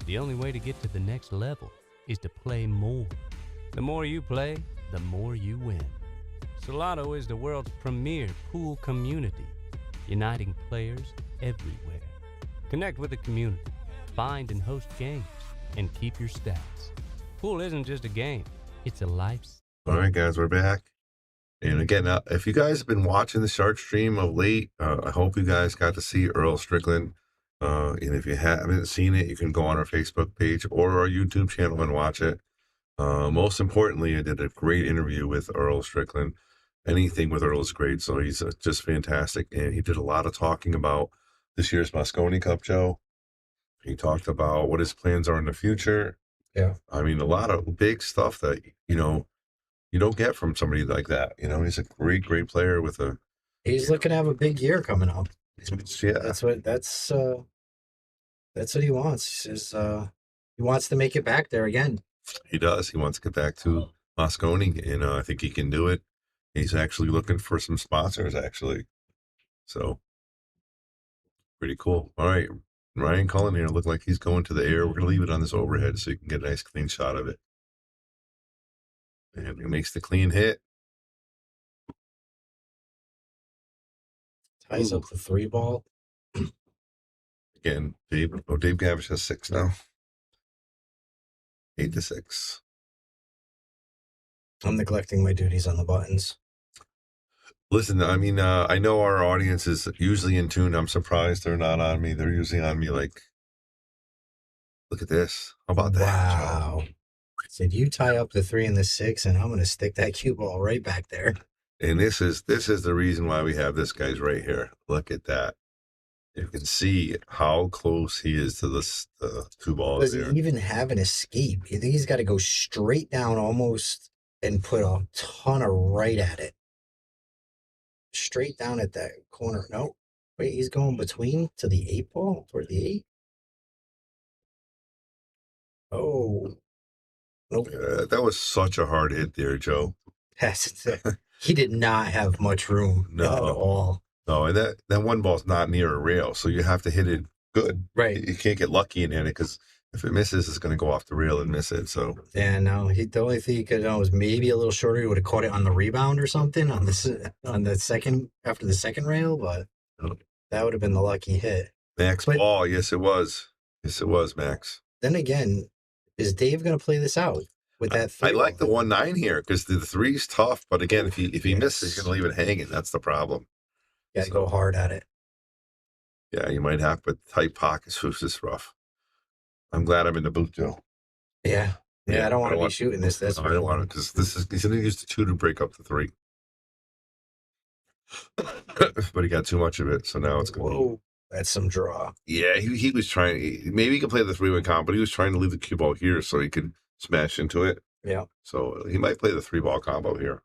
The only way to get to the next level is to play more. The more you play, the more you win. Solato is the world's premier pool community, uniting players everywhere. Connect with the community, find and host games, and keep your stats. Pool isn't just a game, it's a lifestyle. All right, guys, we're back. And again, if you guys have been watching the Shark stream of late, I hope you guys got to see Earl Strickland. And if you haven't seen it, you can go on our Facebook page or our YouTube channel and watch it. Most importantly, I did a great interview with Earl Strickland. Anything with Earl is great, so he's just fantastic. And he did a lot of talking about this year's Mosconi Cup, Joe. He talked about what his plans are in the future. Yeah. I mean, a lot of big stuff that, you don't get from somebody like that. He's a great, great player with a... He's looking to have a big year coming up. Yeah. That's what he wants. He says he wants to make it back there again. He does. He wants to get back to Mosconi, and I think he can do it. He's actually looking for some sponsors, actually. So, pretty cool. All right. Ryan Cullen here looked like he's going to the air. We're going to leave it on this overhead so you can get a nice clean shot of it. And he makes the clean hit. Ties up the 3 ball. Again, Dave Gavrish has 6 now. 8-6. I'm neglecting my duties on the buttons. Listen, I mean, I know our audience is usually in tune. I'm surprised they're not on me. They're usually on me like, look at this. How about that? Wow. Said you tie up the 3 and the 6, and I'm going to stick that cue ball right back there. And this is the reason why we have this guy's right here. Look at that. You can see how close he is to the 2 balls Does there. he even have an escape? You think he's got to go straight down almost and put a ton of right at it? Straight down at that corner. No. Wait, he's going between to the 8 ball? Toward the 8? Oh. Nope. That was such a hard hit there, Joe. He did not have much room No. at all. No, and that 1 ball's not near a rail, so you have to hit it good. Right. You can't get lucky in it because if it misses, it's going to go off the rail and miss it. So yeah, no. The only thing he could have done was maybe a little shorter. He would have caught it on the rebound or something on the second after the second rail, but that would have been the lucky hit. Max ball, yes, it was. Yes, it was, Max. Then again, is Dave going to play this out with that 3? I like the 1-9 here because the 3's tough, but again, if he misses, he's going to leave it hanging. That's the problem. Got to go hard at it. Yeah, you might have, but tight pockets. This is rough. I'm glad I'm in the booth, Joe. Yeah. I don't want to be shooting this. That's I don't want to because he's going to use the 2 to break up the 3. But he got too much of it, so now it's going. Whoa, that's some draw. Yeah, he was trying. Maybe he could play the 3-way comp, but he was trying to leave the cue ball here so he could smash into it. Yeah. So he might play the 3-ball combo here.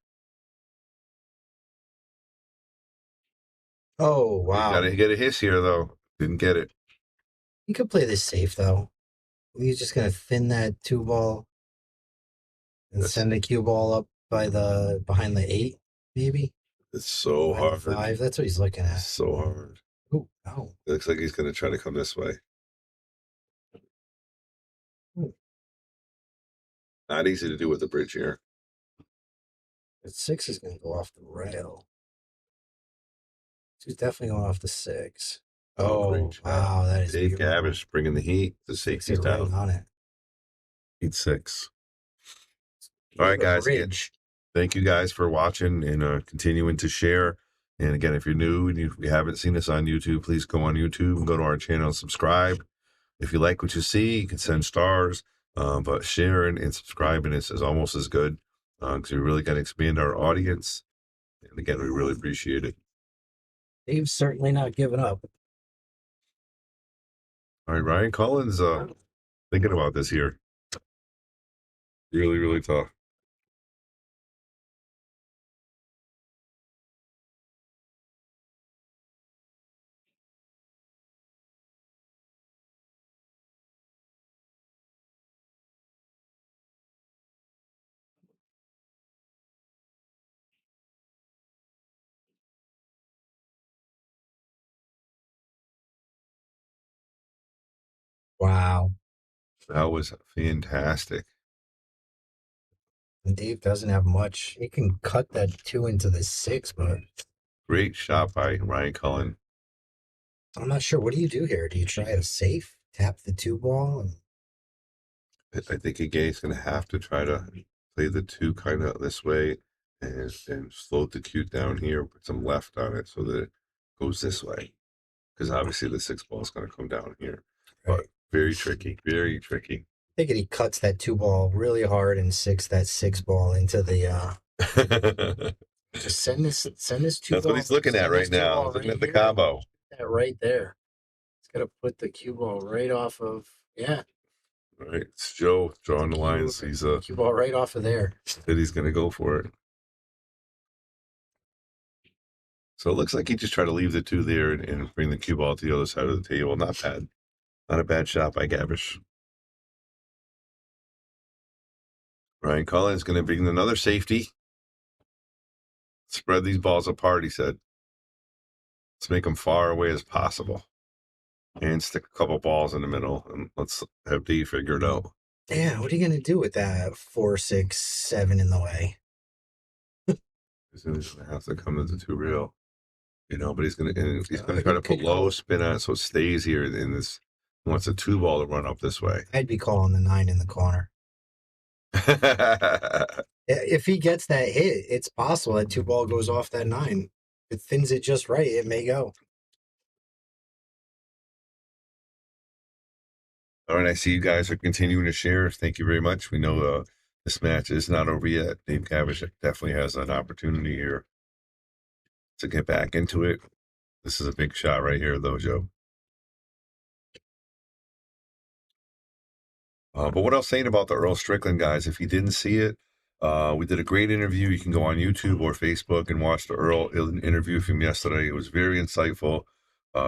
Oh, wow. He got a hiss here, though. Didn't get it. He could play this safe, though. He's just going to thin that 2 ball and send the cue ball up behind the 8, maybe. It's so hard. 5. That's what he's looking at. It's so hard. Oh, no. It looks like he's going to try to come this way. Not easy to do with the bridge here. The 6 is going to go off the rail. He's definitely going off the 6. Oh, wow. That is Dave Gavrish bringing the heat. The 6 is down. On it. Heat 6. All right, guys. Again, thank you guys for watching and continuing to share. And again, if you're new and you haven't seen us on YouTube, please go on YouTube and go to our channel and subscribe. If you like what you see, you can send stars. But sharing and subscribing is almost as good because we really got to expand our audience. And again, we really appreciate it. Dave's certainly not giving up. All right, Ryan Cullen's thinking about this here. Really, really tough. Wow. That was fantastic. And Dave doesn't have much. He can cut that 2 into the 6, but Great shot by Ryan Cullen. I'm not sure. What do you do here? Do you try a safe, tap the 2 ball? And I think Again's going to have to try to play the 2 kind of this way and float the cute down here, put some left on it so that it goes this way. Because obviously the 6 ball is going to come down here. right. But very tricky, very tricky. I think he cuts that 2 ball really hard and that 6 ball into the just send this 2 That's ball. what he's looking at right now. He's looking at the combo. That right there. He's got to put the cue ball right off of, yeah. All right, it's Joe drawing the lines. He's cue ball right off of there. Said he's going to go for it. So it looks like he just tried to leave the 2 there and bring the cue ball to the other side of the table. Not bad. Not a bad shot by Gavrish. Ryan Cullen's going to bring another safety. Spread these balls apart, he said. Let's make them far away as possible. And stick a couple balls in the middle. And let's have D figure it out. Yeah, what are you going to do with that 4, 6, 7 in the way? He's going to have to come to the 2 real. You know, but he's going to try to put low spin on it so it stays here in this. He wants a 2 ball to run up this way. I'd be calling the 9 in the corner. If he gets that hit, it's possible that 2 ball goes off that 9. If it thins it just right, it may go. All right, I see you guys are continuing to share. Thank you very much. We know this match is not over yet. Dave Gavrish definitely has an opportunity here to get back into it. This is a big shot right here, though, Joe. But what I was saying about the Earl Strickland guys, if you didn't see it, we did a great interview. You can go on YouTube or Facebook and watch the Earl interview from yesterday. It was very insightful.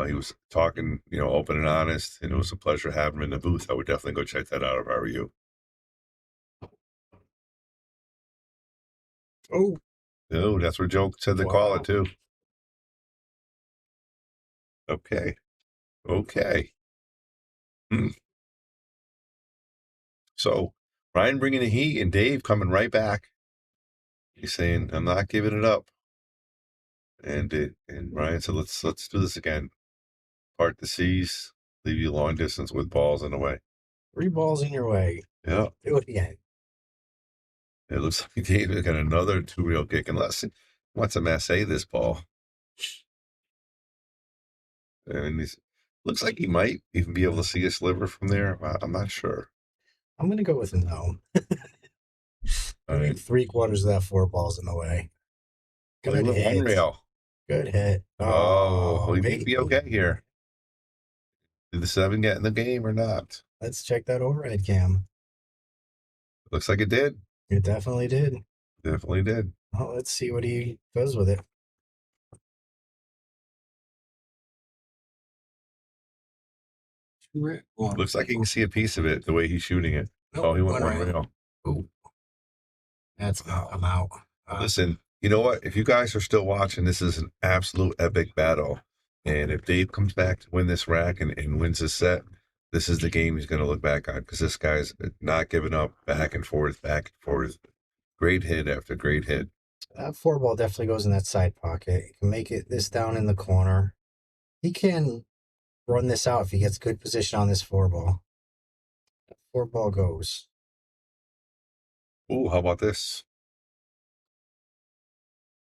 He was talking, open and honest, and it was a pleasure having him in the booth. I would definitely go check that out if I were you. Oh, that's where Joe said to call it too. Okay. So Ryan bringing the heat and Dave coming right back. He's saying, "I'm not giving it up." And Ryan said, "Let's do this again. Part the seas, leave you long distance with balls in the way." 3 balls in your way. Yeah. Do it again. It looks like David got another 2 real kick, unless he wants to massay this ball. And looks like he might even be able to see a sliver from there. I'm not sure. I'm going to go with a no. I All think right. 3/4 of that 4 balls in the way. Good hit. Unreal. Good hit. Oh, he may be okay here. Did the 7 get in the game or not? Let's check that overhead cam. Looks like it did. It definitely did. Definitely did. Well, let's see what he does with it. Looks like you can see a piece of it the way he's shooting it. Nope, He went one one rail. rail. Ooh. I'm out. Listen, you know what? If you guys are still watching, this is an absolute epic battle. And if Dave comes back to win this rack and wins this set, this is the game he's going to look back on because this guy's not giving up, back and forth. Great hit after great hit. That 4 ball definitely goes in that side pocket. He can make this down in the corner. He can run this out if he gets good position on this 4 ball. 4 ball goes. Ooh, how about this?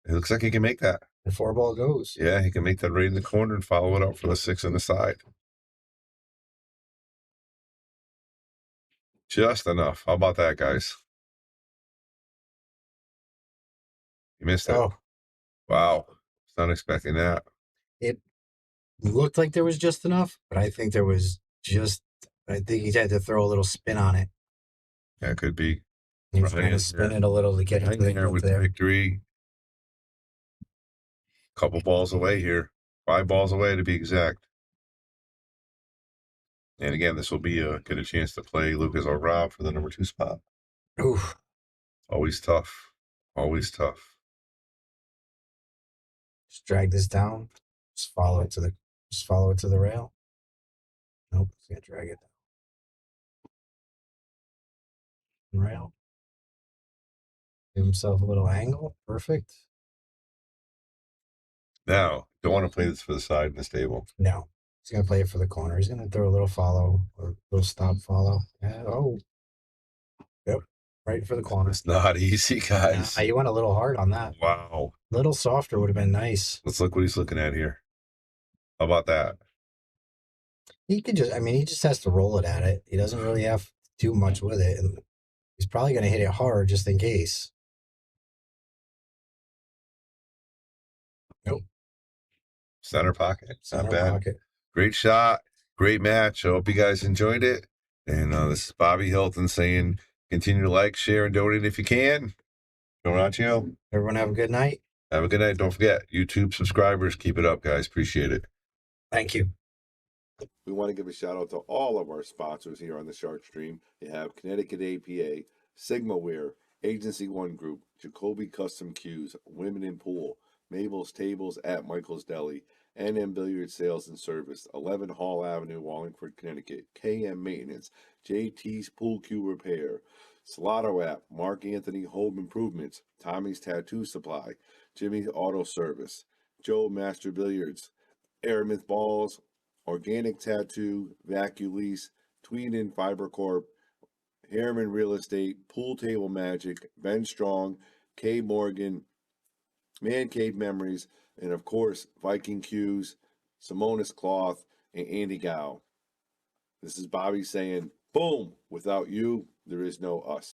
It looks like he can make that. The 4 ball goes. Yeah, he can make that right in the corner and follow it up for the 6 on the side. Just enough. How about that, guys? You missed it. Oh, Wow. Was not expecting that. it looked like there was just enough, but I think there was just. I think he had to throw a little spin on it. That could be. He was Right trying in to spin there. it a little to get Hang it there up with the there. victory. Couple balls away here. 5 balls away to be exact. And again, this will be get a chance to play Lucas or Rob for the number 2 spot. Oof. Always tough. Always tough. Just drag this down. Just follow it to the rail. Nope, it's gonna drag it down. Rail. Give himself a little angle. Perfect. Now, don't want to play this for the side in the stable. No. He's gonna play it for the corner. He's gonna throw a little follow or a little stop follow. Oh. Yep. Right for the corner. It's not easy, guys. Nah, you went a little hard on that. Wow. A little softer would have been nice. Let's look what he's looking at here. How about that? He just has to roll it at it. He doesn't really have to do much with it. And he's probably going to hit it hard just in case. Nope. Center pocket. Center Not bad. pocket. Great shot. Great match. I hope you guys enjoyed it. And this is Bobby Hilton saying continue to like, share, and donate if you can. Donatio. Everyone have a good night. Have a good night. Don't forget, YouTube subscribers, keep it up, guys. Appreciate it. Thank you. We want to give a shout out to all of our sponsors here on the Shark Stream. You have Connecticut APA, Sigma Wear, Agency One Group, Jacoby Custom Cues, Women in Pool, Mabel's Tables at Michael's Deli, NM Billiard Sales and Service, 11 Hall Avenue, Wallingford, Connecticut, KM Maintenance, JT's Pool Cue Repair, Salado App, Mark Anthony Home Improvements, Tommy's Tattoo Supply, Jimmy's Auto Service, Joe Master Billiards, Aramith Balls, Organic Tattoo, Vaculease, Tweeden Fiber Corp, Harriman Real Estate, Pool Table Magic, Ben Strong, K Morgan, Man Cave Memories, and of course, Viking Cues, Simonis Cloth, and Andy Gow. This is Bobby saying, boom, without you, there is no us.